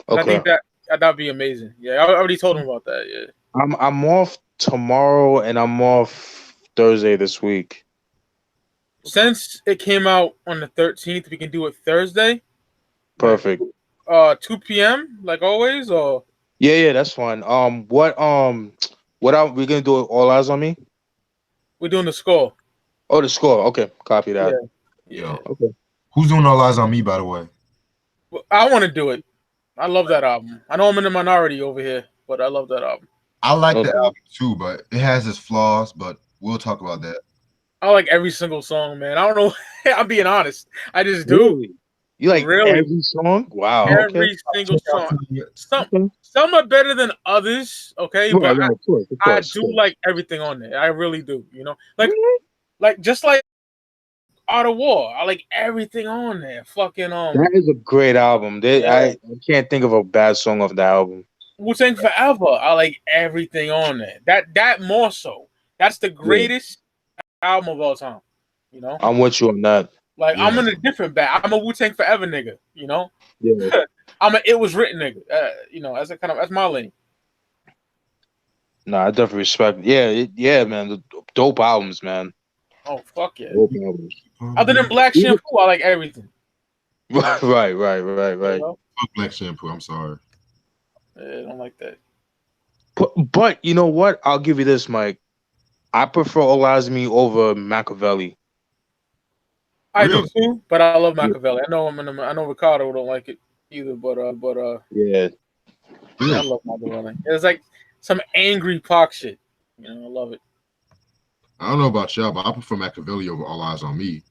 Okay. I think that'd be amazing. Yeah, I already told him about that. Yeah. I'm off tomorrow and I'm off Thursday this week. Since it came out on the 13th, we can do it Thursday. Perfect. 2 p.m. like always, or yeah, that's fine. What are we gonna do? All Eyes on Me? We're doing the score. Oh, the score. Okay, copy that. Yeah. Okay. Who's doing All Eyes on Me, by the way? Well, I want to do it. I love that album. I know I'm in the minority over here, but I love that album. I like the album too, but it has its flaws. But we'll talk about that. I like every single song, man. I don't know. I'm being honest. I just do. Really? You like every song? Wow. Every single song. Some are better than others, okay? But of course. I do like everything on there. I really do. You know, like just like Art of War. I like everything on there. Fucking That is a great album. I can't think of a bad song off the album. Wu-Tang Forever. I like everything on there. That more so. That's the greatest album of all time. You know, I'm with you on that. Like I'm in a different bag. I'm a Wu-Tang Forever nigga. You know, I'm a It Was Written nigga. You know, that's my lane. Nah, I definitely respect. Yeah, man. The dope albums, man. Oh fuck yeah. Dope albums. Other than Black Shampoo, I like everything. Right. You know? Fuck Black Shampoo. I'm sorry. I don't like that. But you know what? I'll give you this, Mike. I prefer All Eyes on Me over Machiavelli. I do too, but I love Machiavelli. I know I know Ricardo don't like it either, but yeah, I love Machiavelli. It's like some angry Pac shit. You know, I love it. I don't know about y'all, but I prefer Machiavelli over All Eyes on Me.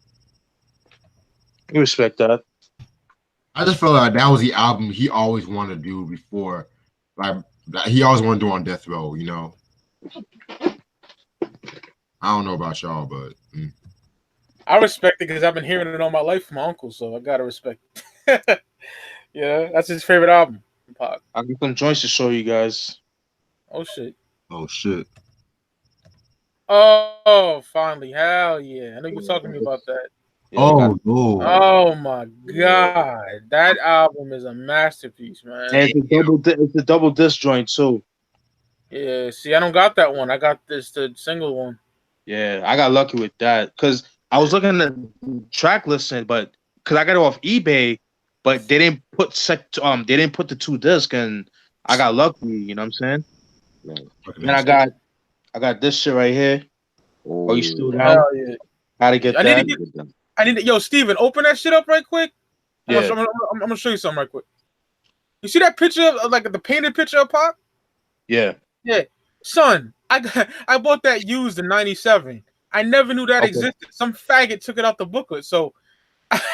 You respect that. I just felt like that was the album he always wanted to do before, like he always wanted to do on Death Row. You know. I don't know about y'all, but I respect it because I've been hearing it all my life from my uncle, so I gotta respect it. Yeah, that's his favorite album. Pac. I got some joints to show you guys. Oh shit. Oh, finally. Hell yeah. I know you were talking to me about that. Yeah, oh my god. That album is a masterpiece, man. And it's a double disc joint too. Yeah, see, I don't got that one. I got the single one. Yeah, I got lucky with that because I was looking at the track listing, but because I got it off eBay, but they didn't put the 2 discs, and I got lucky. You know what I'm saying? And I got this shit right here. Oh, you still down? Yeah. How to get that? I need to. Yo, Steven, open that shit up right quick. Yeah. I'm gonna show you something right quick. You see that picture of like the painted picture of Pac? Yeah. Yeah, son, I bought that used in '97. I never knew that Okay. existed. Some faggot took it out the booklet. So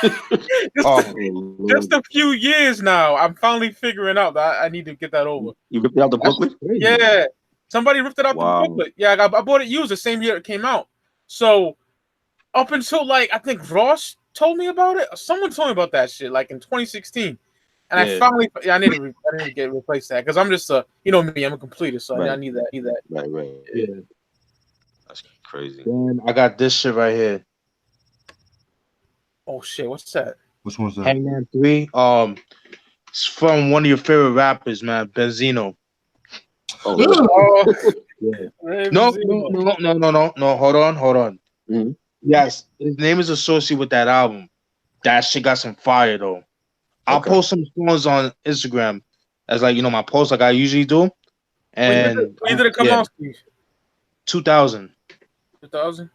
just, Oh, just a few years now, I'm finally figuring out that I need to get that over. You ripped out the that's booklet? crazy. Yeah, somebody ripped it out Wow. the booklet. Yeah, I bought it used the same year it came out. So up until like I think Ross told me about it. Or someone told me about that shit like in 2016, and I Yeah. finally I need to get replace that because I'm just you know me, I'm a completer, so I Right. need that. Right. Yeah. That's crazy. Then I got this shit right here. Oh shit, what's that? Which one's that? Hangman 3. It's from one of your favorite rappers, man, Benzino. Oh, Oh, Yeah. Ray No, Benzino. Hold on. Mhm. Yes, his name is associated with that album. That shit got some fire though. I'll Okay. post some songs on Instagram as like my post like I usually do. And When did it come out, Steve? 2000. 2000.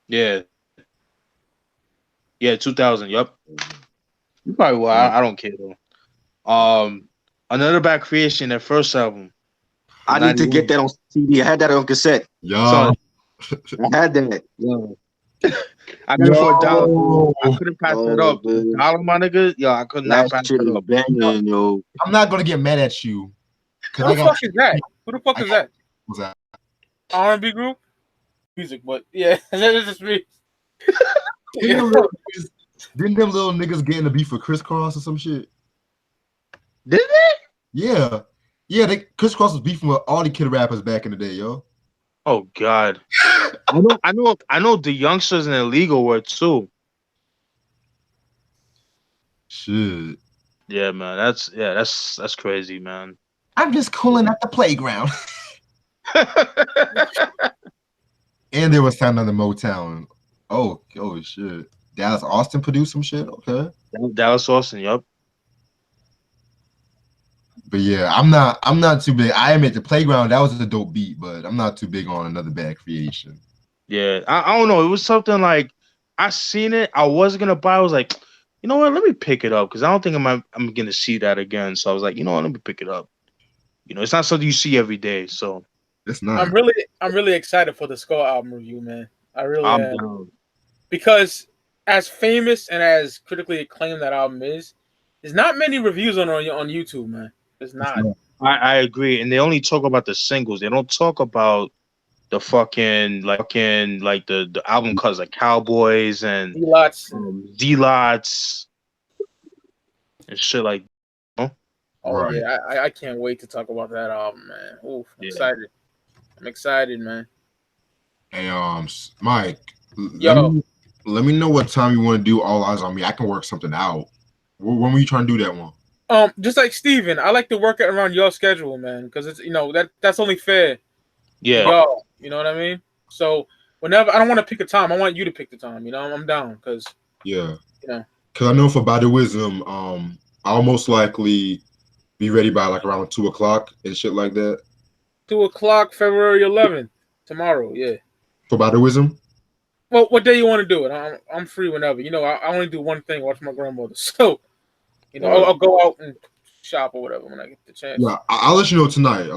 Yeah. Yeah, 2000. Yup. You probably will. I don't care though. Another Bad Creation, their first album. I need to get that on CD. I had that on cassette. Yo. I had that. Yo. I got it for $1. I Yo. couldn't pass that up. man. $1, my nigga. Yo, I could not That pass shit that is up. banging, yo. I'm not gonna get mad at you. Who the fuck is that? Who the fuck is that? What's that? R&B group? Music, but yeah, that's just me. Didn't them little niggas get in the beef for Crisscross or some shit? Did they? Yeah. Yeah, Crisscross was beefing with all the kid rappers back in the day, yo. Oh God. I know the youngsters and illegal were too. Shit. Yeah, man. That's crazy, man. I'm just cooling at the playground. And there was sound on the Motown. Oh shit. Dallas Austin produced some shit. Okay. Dallas Austin, yup. But yeah, I'm not too big. I admit the playground, that was a dope beat, but I'm not too big on Another Bad Creation. Yeah. I don't know. It was something like I seen it. I wasn't gonna buy. I was like, you know what? Let me pick it up because I don't think I'm gonna see that again. So I was like, you know what? Let me pick it up. It's not something you see every day. So It's not. I'm really excited for the Skull album review, man. I really I'm am. down. Because as famous and as critically acclaimed that album is, there's not many reviews on YouTube, man. There's not. I agree, and they only talk about the singles. They don't talk about the fucking like the album cuts like Cowboys and D-Lots and shit like. Oh Right. yeah, I can't wait to talk about that album, man. Oof, I'm Yeah. excited. I'm excited, man. Hey, Mike, Yo. let me know what time you want to do All Eyes on Me. I can work something out. When were you trying to do that one? Just like Steven, I like to work it around your schedule, man, because it's that's only fair. Yeah. Y'all, you know what I mean? So whenever I don't want to pick a time, I want you to pick the time. I'm down because Because I know for Body Wisdom, I'll most likely be ready by like around 2:00 and shit like that. 2:00, February 11th, tomorrow. Yeah. For Body Wisdom. Well, what day you want to do it? I'm free whenever. I only do one thing: watch my grandmother. So, I'll go out and shop or whatever when I get the chance. Yeah, I'll let you know tonight.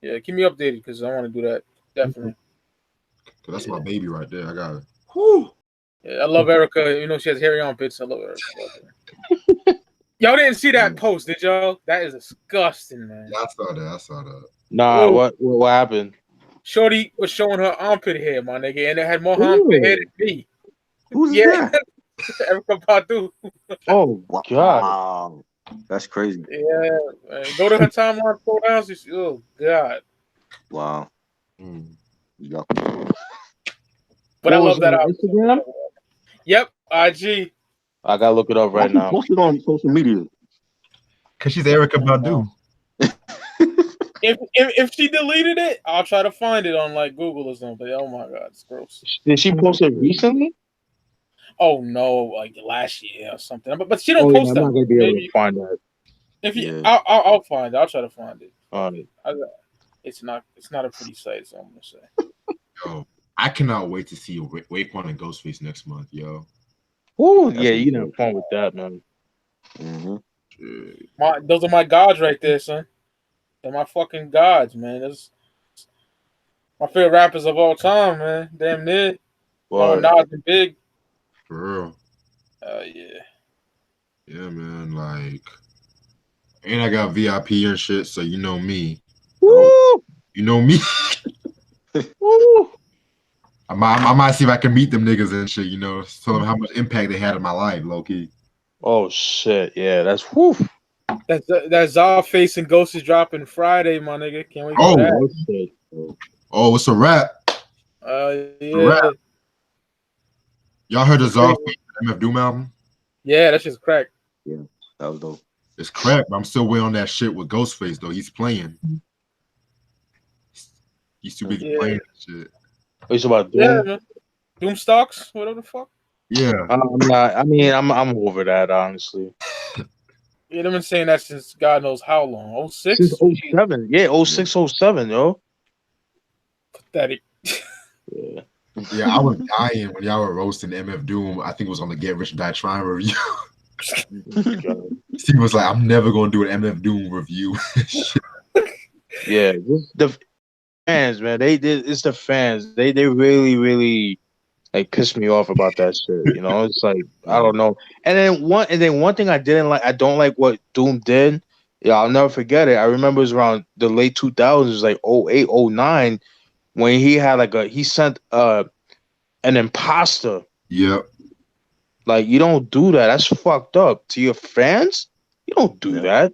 Yeah, keep me updated because I want to do that definitely. Cause that's my baby right there. I got it. Whew. Yeah, I love Erica. She has hairy armpits. I love Erica. Y'all didn't see that post, did y'all? That is disgusting, man. Yeah, I saw that. Nah, Whoa. what happened? Shorty was showing her armpit hair, my nigga, and it had more armpit hair than me. Who's that? Erica Badu. Oh God. Wow. That's crazy. Yeah, man. Go to her timeline, scroll down. Oh God. Wow. But I love that album. Instagram? Yep, IG. I gotta look it up right now. Post it on social media. Cause she's Erica Badu. If she deleted it, I'll try to find it on like Google or something. Oh my God, it's gross. Did she post it recently? Oh no, like last year or something. But she don't post that. I'm not gonna be able to find that. If you, I'll find it. I'll try to find it. All right. It's not a pretty sight, so I'm gonna say. Yo, I cannot wait to see Raekwon and Ghostface next month, yo. Oh yeah, you didn't have fun with that, man. Those are my gods right there, son. They're my fucking gods, man. My favorite rappers of all time, man. Damn near. Word. Nas and Big. For real. Yeah. Yeah, man. Like, and I got VIP and shit, so you know me. Woo! You know me. Woo! I might see if I can meet them niggas and shit, you know, tell them how much impact they had in my life, low key. Oh shit! Yeah, that's whoo. That Czarface and Ghost is dropping Friday, my nigga. Can't wait for that. Oh shit! Oh, it's a rap. Yeah. Rap. Y'all heard the It's crazy. Czarface MF Doom album? Yeah, that shit's crack. Yeah, that was dope. It's crack, but I'm still waiting on that shit with Ghostface though. He's playing. He's too busy playing that shit. What you about Doom? Yeah, man. Doom stocks, whatever the fuck. Yeah. I'm not. I mean, I'm over that, honestly. Yeah, they've been saying that since God knows how long. 06? Since 07. Yeah, 06, 07, yo. Pathetic. Yeah. Yeah, I was dying when y'all were roasting MF Doom. I think it was on the Get Rich Die Trying review. He was like, I'm never gonna do an MF Doom review. Yeah, the fans, man. It's the fans. They really like piss me off about that shit. You know, it's like I don't know. And then one thing I don't like what Doom did. Yeah, I'll never forget it. I remember it was around the late 2000s, like 08, 09, when he had he sent an imposter. Yep. Like, you don't do that. That's fucked up. To your fans, you don't do that.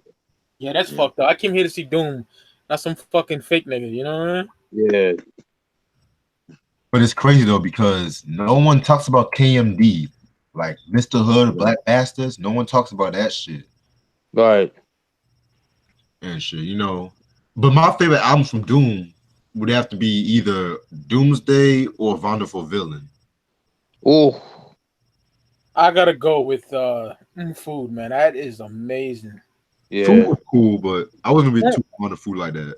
Yeah, that's fucked up. I came here to see Doom, not some fucking fake nigga. You know what I mean? Yeah. But it's crazy though because no one talks about KMD, like Mr. Hood, Black Bastards. No one talks about that shit. Right. And shit, you know. But my favorite album from Doom would have to be either Doomsday or Wonderful Villain. Oh. I gotta go with Food, man. That is amazing. Yeah. Food was cool, but I wasn't gonna be too on the food like that.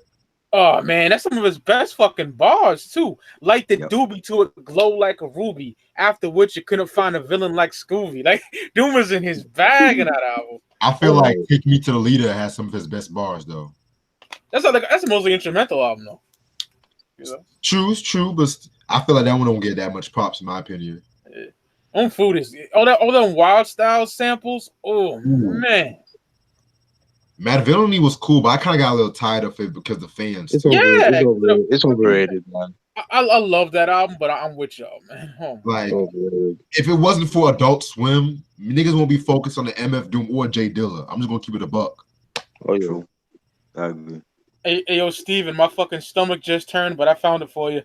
Oh man, that's some of his best fucking bars too. Like the doobie to it, glow like a ruby. After which you couldn't find a villain like Scooby. Like Doom was in his bag in that album. I feel like Take Me to the Leader has some of his best bars though. That's a mostly instrumental album though. You know? True, but I feel like that one don't get that much props in my opinion. On Food is all them Wild Style samples. Oh man. Mad Villainy was cool, but I kind of got a little tired of it because the fans. It's overrated, man. I love that album, but I'm with y'all, man. Like, if it wasn't for Adult Swim, niggas won't be focused on the MF Doom or Jay Dilla. I'm just gonna keep it a buck. Oh, true. I agree. Hey, yo, Steven, my fucking stomach just turned, but I found it for you.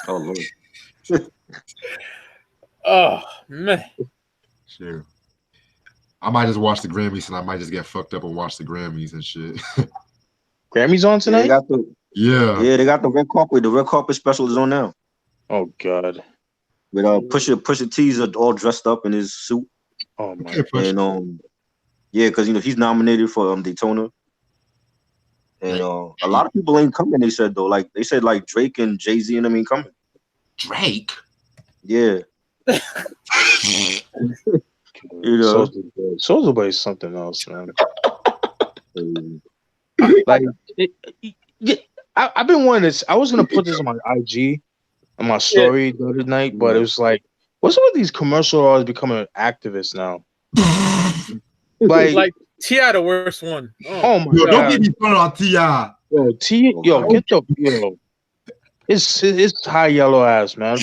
Oh Lord. Oh man. Sure. I might just watch the Grammys and I might just get fucked up and watch the Grammys and shit. Grammys on tonight? Yeah, they got the red carpet. The red carpet special is on now. Oh God. With Pusha T's all dressed up in his suit. Oh my. And because he's nominated for Daytona. And a lot of people ain't coming. They said like Drake and Jay-Z and them ain't coming. Drake. Yeah. Soulja Boy is something else, man. Like, I've been wanting this. I was gonna put this on my IG, on my story the other night, but it was like, what's with these commercial artists becoming activists now? like T.I. the worst one. Oh my God! Don't get me started on T.I. It's high yellow ass, man.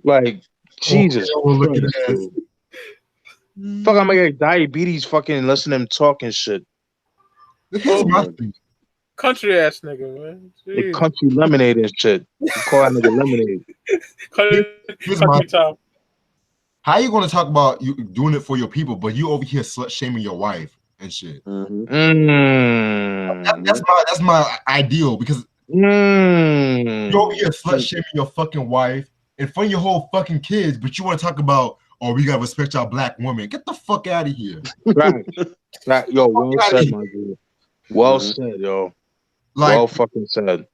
Like, Jesus. Fuck, I'm gonna get diabetes fucking listening to them talking shit. Country ass nigga, man. The country lemonade and shit. You call that nigga lemonade. Country top. How you gonna talk about you doing it for your people, but you over here slut shaming your wife and shit? That's my ideal because you over here slut shaming your fucking wife in front of your whole fucking kids, but you want to talk about, oh, we gotta respect our black women. Get the fuck out of here. Right. Yo, well said, my dude. Well said, yo. Like, well fucking said.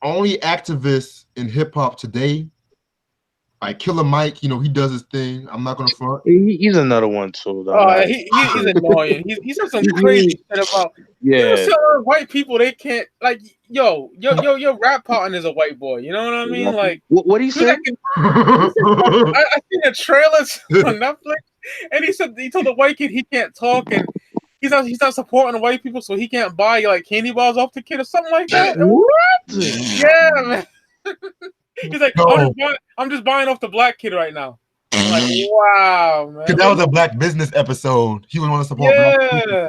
Only activists in hip hop today Like Killer Mike, he does his thing. I'm not gonna front. He's another one too. Though. Oh, he's annoying. He said some crazy shit about. Yeah. He was telling white people they can't like. Your rap partner is a white boy. You know what I mean? Like what he said? I seen the trailers on Netflix, and he told the white kid he can't talk and he's not supporting the white people, so he can't buy like candy bars off the kid or something like that. What? Yeah, man. He's like, No. I'm just buying off the black kid right now. I'm like, wow, man. Because that was a black business episode. He would want to support black people. Yeah,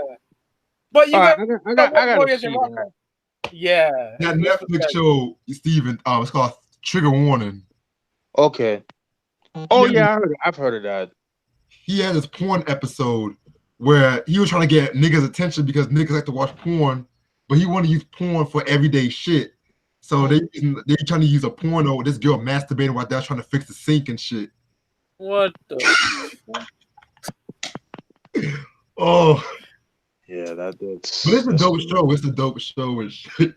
but you I got gotta see that. Yeah, That Netflix show, Steven, it's called Trigger Warning. Okay. Oh yeah, I've heard of that. He had this porn episode where he was trying to get niggas' attention because niggas like to watch porn, but he wanted to use porn for everyday shit. So they trying to use a porno with this girl masturbating while they're trying to fix the sink and shit. What the? Oh. Yeah, that's. But it's a dope show. It's a dope show and shit.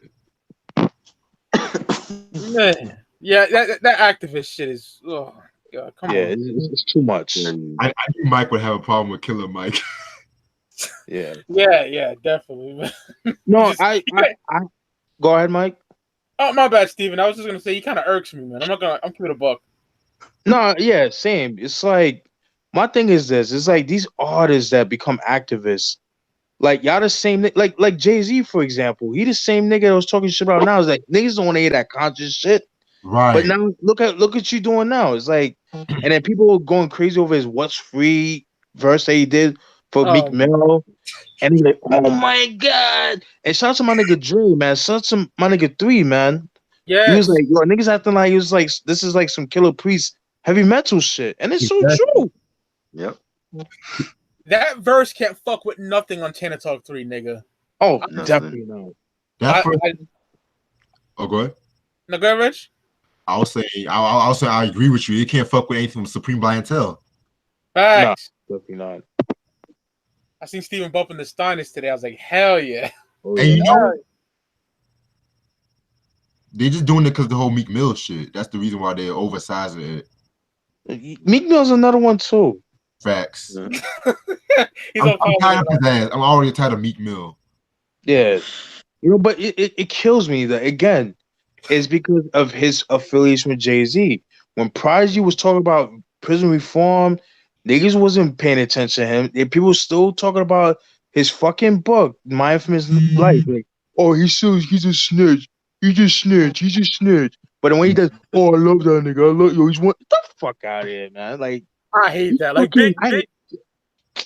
Man. Yeah, that activist shit is. Oh God, come on. It's too much. I knew Mike would have a problem with Killer Mike. Yeah. Yeah, definitely. No, I go ahead, Mike. Oh, my bad, Steven. I was just gonna say he kind of irks me, man. I'm keeping a buck. No, yeah, same. It's like my thing is this. It's like these artists that become activists. Like y'all the same like Jay-Z, for example. He the same nigga that was talking shit about now. It's like niggas don't want to hear that conscious shit. Right. But now look at you doing now. It's like, and then people were going crazy over his "What's Free" verse that he did for Meek Mill. And he's like, oh my God. And shout out to my nigga Dre, man. Shout out to my nigga 3, man. Yeah. He was like, yo, niggas acting like he was like, this is like some Killer Priest heavy metal shit. And it's so true. Yep. That verse can't fuck with nothing on Tana Talk 3, nigga. Oh, definitely not. Oh, go ahead. No, go ahead, Rich. I'll say I agree with you. You can't fuck with anything from Supreme Clientele. Facts. No, definitely not. I seen Steven bumping the Steiners today. I was like, hell yeah. Oh, And yeah. you know, they just doing it because the whole Meek Mill shit. That's the reason why they're oversizing it. Meek Mill's another one too. Facts. He's I'm tired of his ass. I'm already tired of Meek Mill. Yeah. You know, but it kills me that again, it's because of his affiliation with Jay-Z. When Prodigy was talking about prison reform, niggas wasn't paying attention to him. And people still talking about his fucking book, My Infamous Life. Like, oh, he's a snitch. He's a snitch. But when he does, oh, I love that nigga. I love you. He's one. Get the fuck out of here, man. Like, I hate that. Like, big.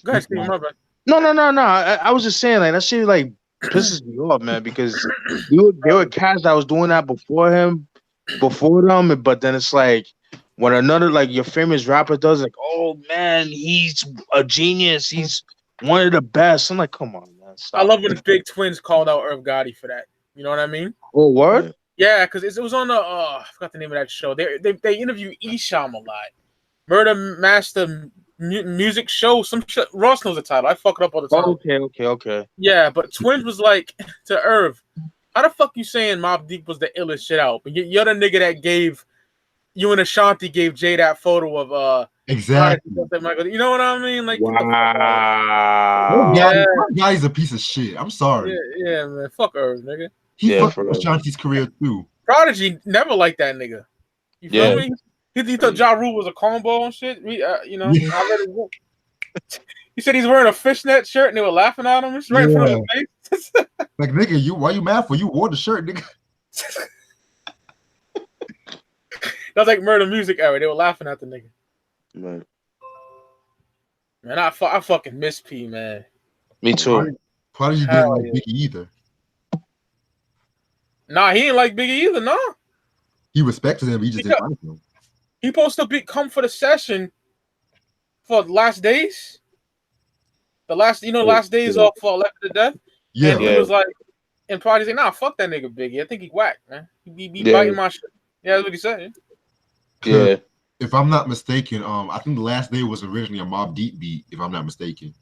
Go ahead, Steven. My bad. No. I was just saying, like, that shit, like, pisses me off, man, because there were cats that was doing that before them, but then it's like, when another, like, your famous rapper does, like, oh, man, he's a genius. He's one of the best. I'm like, come on, man. Stop. I love when the Big Twins called out Irv Gotti for that. You know what I mean? Oh, word? Yeah, because it was on the, I forgot the name of that show. They interview Esham a lot. Murder Master Music Show. Some shit. Ross knows the title. I fuck it up all the time. Okay. Yeah, but Twins was like to Irv, how the fuck you saying Mobb Deep was the illest shit out? But you're the nigga that gave you and Ashanti gave Jay that photo of exactly. You know what I mean? Like, wow. Guy's a piece of shit. I'm sorry. Yeah, man. Fuck Irv, nigga. He fucked Ashanti's career too. Prodigy never liked that nigga. You feel me? He thought Ja Rule was a combo and shit. You know, I read his book. He said he's wearing a fishnet shirt and they were laughing at him. It's right in front of his face. Like, nigga, why you mad for? You wore the shirt, nigga. That was like Murder Music era. They were laughing at the nigga. Right. Man, I fucking miss P, man. Me too. Prodigy didn't like Biggie either. Nah, he ain't like Biggie either, nah. He respected him, he just didn't like him. He supposed to come for the session for Last Days. Last Days off for Left to Death. Yeah. And he was like, and Prodigy said, nah, fuck that nigga Biggie. I think he whack, man. He be biting my shit. Yeah, that's what he said. Yeah. If I'm not mistaken, I think The Last Day was originally a Mobb Deep beat, if I'm not mistaken.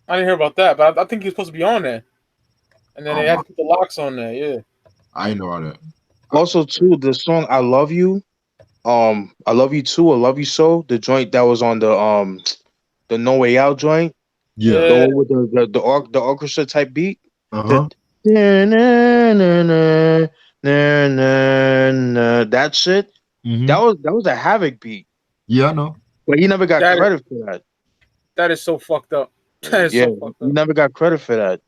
I didn't hear about that, but I think he was supposed to be on there. And then they had to put the locks on there, yeah. I know all that. Also, too, the song "I Love You," I Love You Too, I Love You So, the joint that was on the No Way Out joint, Yeah. the one with the orchestra type beat. Uh-huh. That shit. Mhm. That was a Havoc beat, Yeah, I know. but he never got That is- credit for that. That is so fucked up. That is Yeah, so fucked he up. never got credit for that.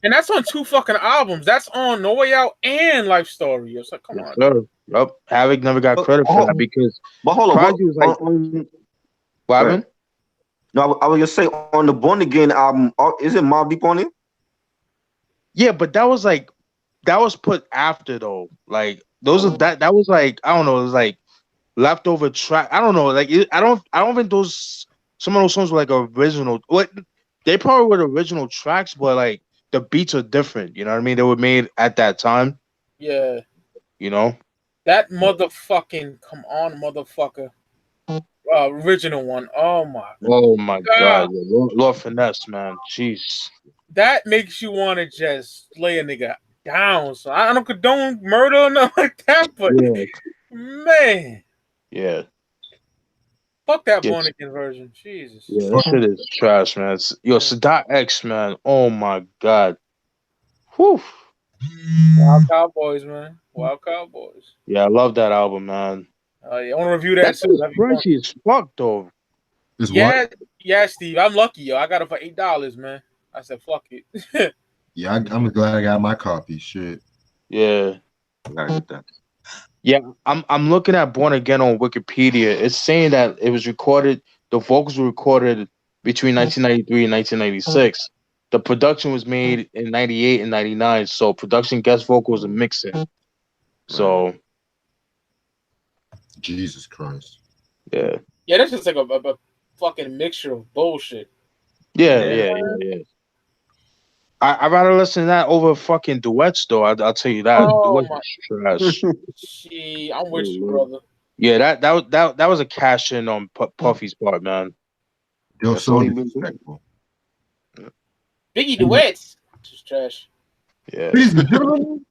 And that's on 2 fucking albums. That's on No Way Out and Life Story. It's like, come Yes, on. sir. Yup. Havoc never got But credit for hold, that because but hold on. Prodigy was like, what Right. happened? No, I was just say on the Born Again album, is it Mobb Deep on it? Yeah, but that was put after though. Like those are that was like I don't know. It was like leftover track. I don't know. Like I don't think some of those songs were like original. What they probably were the original tracks, but like the beats are different. You know what I mean? They were made at that time. Yeah. You know. That motherfucking come on, motherfucker. Original one. Oh my Oh my God. God, yeah. Lord Finesse, man. Jeez. That makes you want to just lay a nigga down. So I don't condone murder or nothing like that, but Yeah. man, Yeah. fuck that Yes. Born Again version. Jesus. Yeah, that shit is trash, man. Sadat X, man. Oh my God. Whew. Wild Cowboys, man. Wild Cowboys. Yeah, I love that album, man. Yeah, I want to review that That too. shit's That'd be fun. pricey as fuck, though. It's Yeah, what? yeah, Steve. I'm lucky, yo. I got it for $8, man. I said, fuck it. Yeah, I'm glad I got my copy. Shit. Yeah. I gotta get that. Yeah, I'm looking at Born Again on Wikipedia. It's saying that it was recorded, the vocals were recorded between 1993 and 1996. The production was made in 98 and 99, so production, guest vocals, and mixing. So, Jesus Christ. yeah. Yeah, that's just like a fucking mixture of bullshit. Yeah. I'd rather listen to that over fucking duets, though. I'll tell you that. Oh Duets my, is trash. gee, I'm with you, brother. Yeah, that was a cash in on Puffy's part, man. They're That's so all he been disrespectful. Biggie duets, just trash. Yeah. Ladies and gentlemen,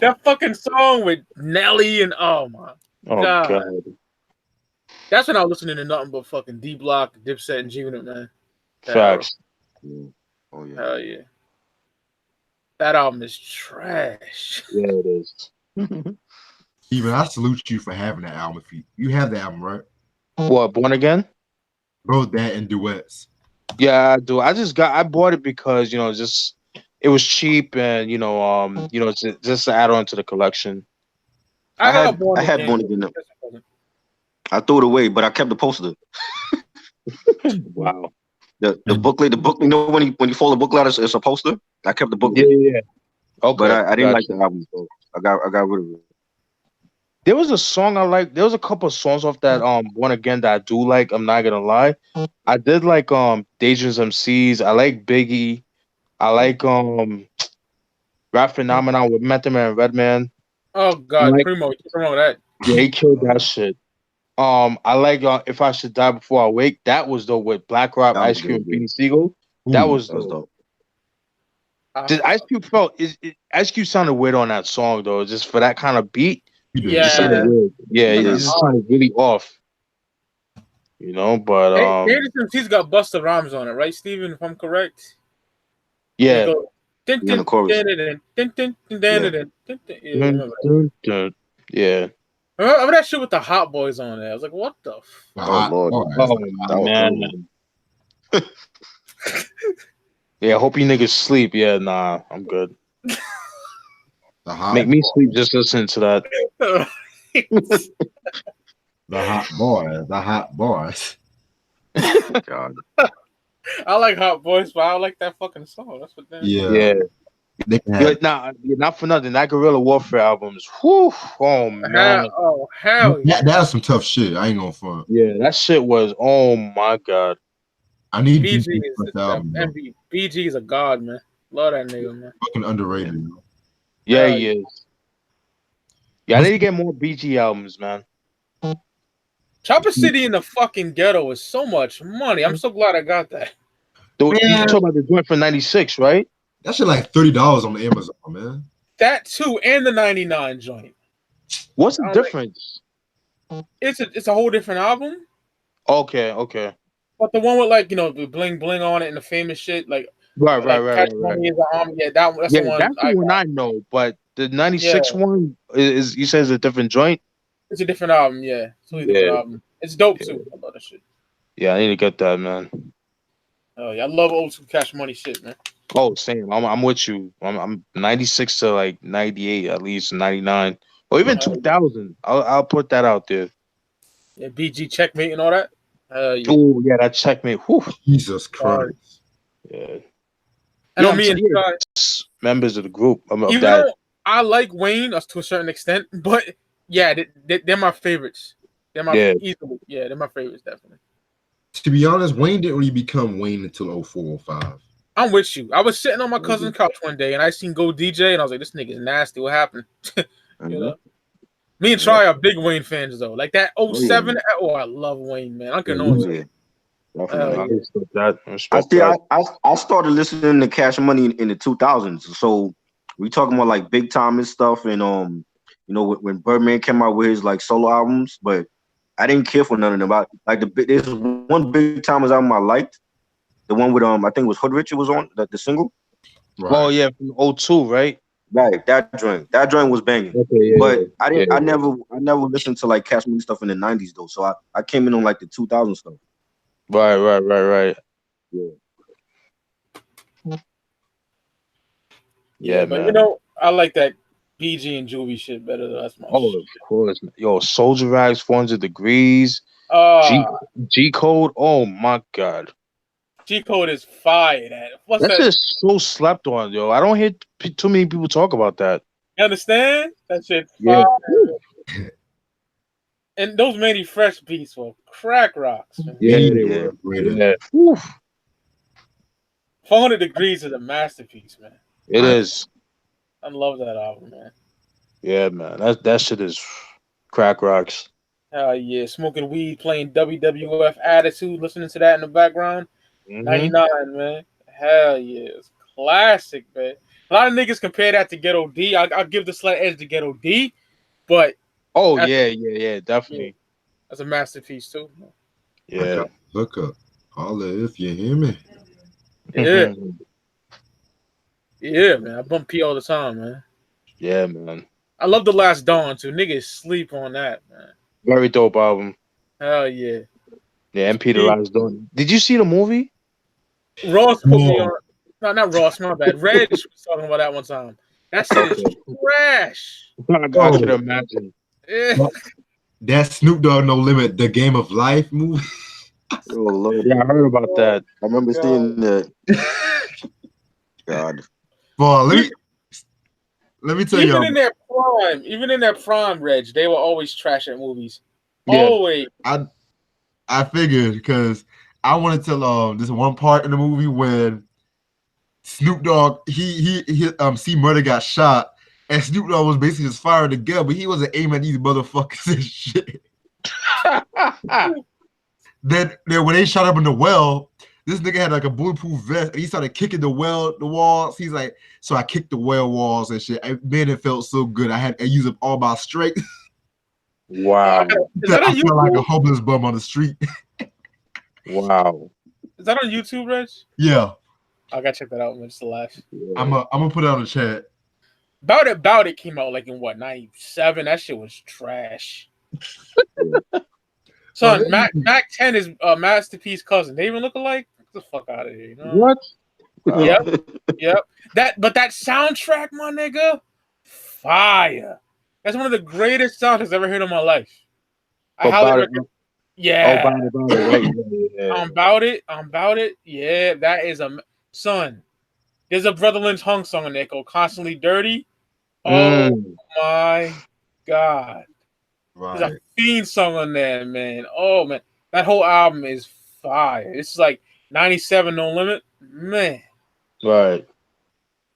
That fucking song with Nelly and oh my Oh God. God. That's when I was listening to nothing but fucking D Block, Dipset, and G Unit, man. Facts. Oh yeah. Hell yeah. That album is trash. Yeah, it is. Steven, I salute you for having that album. If you have the album, right? What, Born Again? Both that and duets. Yeah, I do. I bought it because, just it was cheap and it's just to add on to the collection. I got had Born Again. I threw it away, but I kept the poster. Wow. The booklet, you know when you fold the booklet out, it's a poster. I kept the booklet. Yeah. Okay. But I didn't like the album, so I got rid of it. There was a song I like. There was a couple of songs off that Born Again that I do like. I'm not gonna lie. I did like Dangerous MCs. I like Biggie. I like Rap Phenomenon with Method Man and Redman. Oh God, like, Primo that. Yeah, he killed that shit. I like If I Should Die Before I Wake. That was dope with Black Rob, Ice Cube, and Beanie Siegel. That was dope. Ice Cube Ice Cube sounded weird on that song though, just for that kind of beat. Yeah, it just sounded really off. But he's got Busta Rhymes on it, right, Steven? If I'm correct. Yeah. Yeah. Remember that shit with the Hot Boys on there? I was like, what the? Man. Yeah, I hope you niggas sleep. Yeah, nah, I'm good. Make me sleep just listening to that. The hot boys. God. I like Hot Boys, but I like that fucking song. That's what. Yeah. Not for nothing. That Guerrilla Warfare albums. Whew, oh man. Hell yeah. That was some tough shit. I ain't gonna front. Yeah, that shit was. Oh my God. I need BG is a god, man. Love that nigga, man. Fucking underrated. Man. Yeah, he is. Yeah, I need to get more BG albums, man. Chopper City in the fucking ghetto is so much money. I'm so glad I got that. You talking about the joint for 96, right? That shit like $30 on the Amazon, man. That too, and the 99 joint. What's the I don't like. difference? It's a whole different album. Okay. But the one with like the bling bling on it and the famous shit like Cash Right. Money is the yeah that's Yeah, the one that's the I one got. I know. But the Yeah, '96 one is you said is a different joint. it's a different album. Yeah, it's a totally different Yeah, album. It's dope yeah, too. I love that shit. yeah. I need to get that, man. Oh yeah, I love old school Cash Money shit, man. Oh, same. I'm with you. I'm '96 to like '98 at least '99 or even Uh, 2000. I'll put that out there. yeah, BG Checkmate and all that. Yeah. Oh yeah, that checkmate. Whew. Jesus Christ. Yeah, And yeah. on I'm me and saying Try, members of the group of even that. though I like Wayne to a certain extent, but yeah, they're my favorites. They're my Yeah, easily. Yeah, they're my favorites definitely. To be honest, Wayne didn't really become Wayne until 04, 05. I'm with you. I was sitting on my cousin's couch one day and I seen Go DJ and I was like, this nigga's nasty. What happened? You know? Me and Try are big Wayne fans though. Like that '07. Oh, I love Wayne, man. I can know Yeah, definitely. I respect that. I I respect see. that. I started listening to Cash Money in the 2000s. So we talking about like big time and stuff, and when Birdman came out with his like solo albums, but I didn't care for none of them. There's one Big Timers album I liked, the one with I think it was Hood Rich. It was on the single. Right. Oh yeah, from '02, right? Right, that joint was banging. Okay, yeah, But yeah. I didn't. Yeah. I never listened to like Cash Money stuff in the 90s though. So I came in on like the 2000 stuff. Right. Yeah. Yeah, but man. I like that BG and Juvie shit better though. That's my Oh, shit. of course. Yo, Soldier Rags, 400 Degrees, Uh G Code. Oh my God, G Code is fire. What's that's that? just so slept on, yo. I don't hear too many people talk about that. You understand? That shit Yeah. fire. And those Manny Fresh beats were crack rocks. Man. Yeah, Yeah, they were. really. Yeah. Whew. 400 Degrees is a masterpiece, man. It is. I love that album, man. Yeah, man. That shit is crack rocks. Hell yeah. Smoking weed, playing WWF Attitude, listening to that in the background. Mm-hmm. 99, man. Hell yeah. It's classic, man. A lot of niggas compare that to Ghetto D. I'll give the slight edge to Ghetto D, but Oh yeah, definitely. that's a masterpiece too. Yeah. Look up. Holla if you hear me. Yeah. Yeah, man. I bump P all the time, man. Yeah, man. I love The Last Dawn too. Niggas sleep on that, man. Very dope album. Hell yeah. Yeah, MP The Last Dawn. Did you see the movie? Ross put me on. No, not Ross. My bad. Reg was talking about that one time. That shit is trash. I could imagine. Yeah. That Snoop Dogg No Limit, The Game of Life movie. Oh Lord. Yeah, I heard about that. I remember seeing that. God. Boy, let me tell you. Even in their prime, Reg, they were always trash at movies. Yeah. Always. I figured because I want to tell this one part in the movie when Snoop Dogg he C Murder got shot and Snoop Dogg was basically just firing the gun, but he wasn't aiming at these motherfuckers and shit. then when they shot up in the well, this nigga had like a bulletproof vest and he started kicking the walls. He's like, so I kicked the well walls and shit. Man, it felt so good. I used up all my strength. Wow. Is that on I felt YouTube? like a homeless bum on the street. Wow. Is that on YouTube, Reg? Yeah. I gotta check that out, man. Just to laugh. I'm gonna put it on the chat. About it came out like in what, 97? That shit was trash. Son, Mac 10 is Masterpiece cousin. They even look alike? Get the fuck out of here, you know? What? Yep. But that soundtrack, my nigga, fire. That's one of the greatest songs I've ever heard in my life. I highly recommend. Yeah. About it, right? Yeah. I'm about it. Yeah, that is son. There's a Brother Lynch Hung song on there called Constantly Dirty. Oh my God. Right. There's a Fiend song on there, man. Oh man. That whole album is fire. It's like 97 No Limit. Man. Right.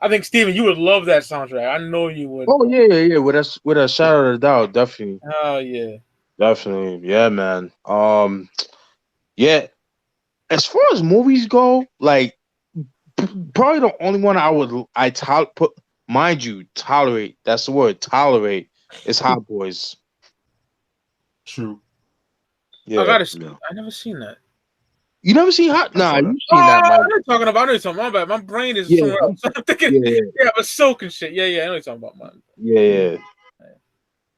I think Steven, you would love that soundtrack. I know you would. Oh yeah. With a shadow of a doubt, definitely. Oh yeah. Definitely. Yeah, man. Yeah. As far as movies go, like probably the only one tolerate. That's the word, tolerate. It's Hot Boys. True. Yeah. I gotta see. No. I never seen that. You never seen Hot? I Nah, saw you that. seen that, I Mike. know you're talking about. I know you're talking about. My bad. My brain is Yeah. somewhere else. I'm thinking, Yeah, yeah, but Silk and shit. Yeah, I know you're talking about, man. yeah.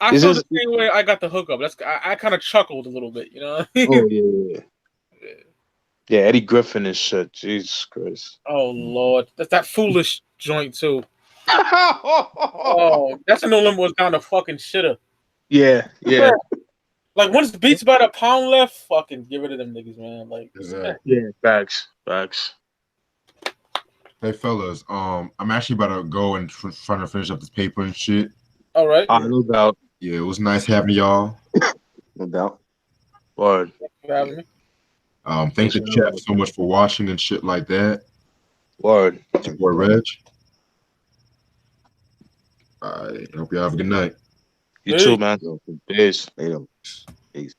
I It's felt just, the same way. I got the hookup. I kind of chuckled a little bit, you know. oh yeah. Yeah, Eddie Griffin and shit. Jesus Christ. Oh Lord, that's that foolish joint too. Oh, that's a No Limit was down to fucking shitter. Yeah. Like once Beats by the pound left, fucking get rid of them niggas, man. Like, Exactly. Yeah, facts. Hey fellas, I'm actually about to go and trying to finish up this paper and shit. all right, No doubt. Yeah, it was nice having y'all. No doubt. Word. thanks for having me. Thanks to chat so much for watching and shit like that. Word. It's your boy Reg. I hope you have a good night. You too, man. Peace. Later. Peace.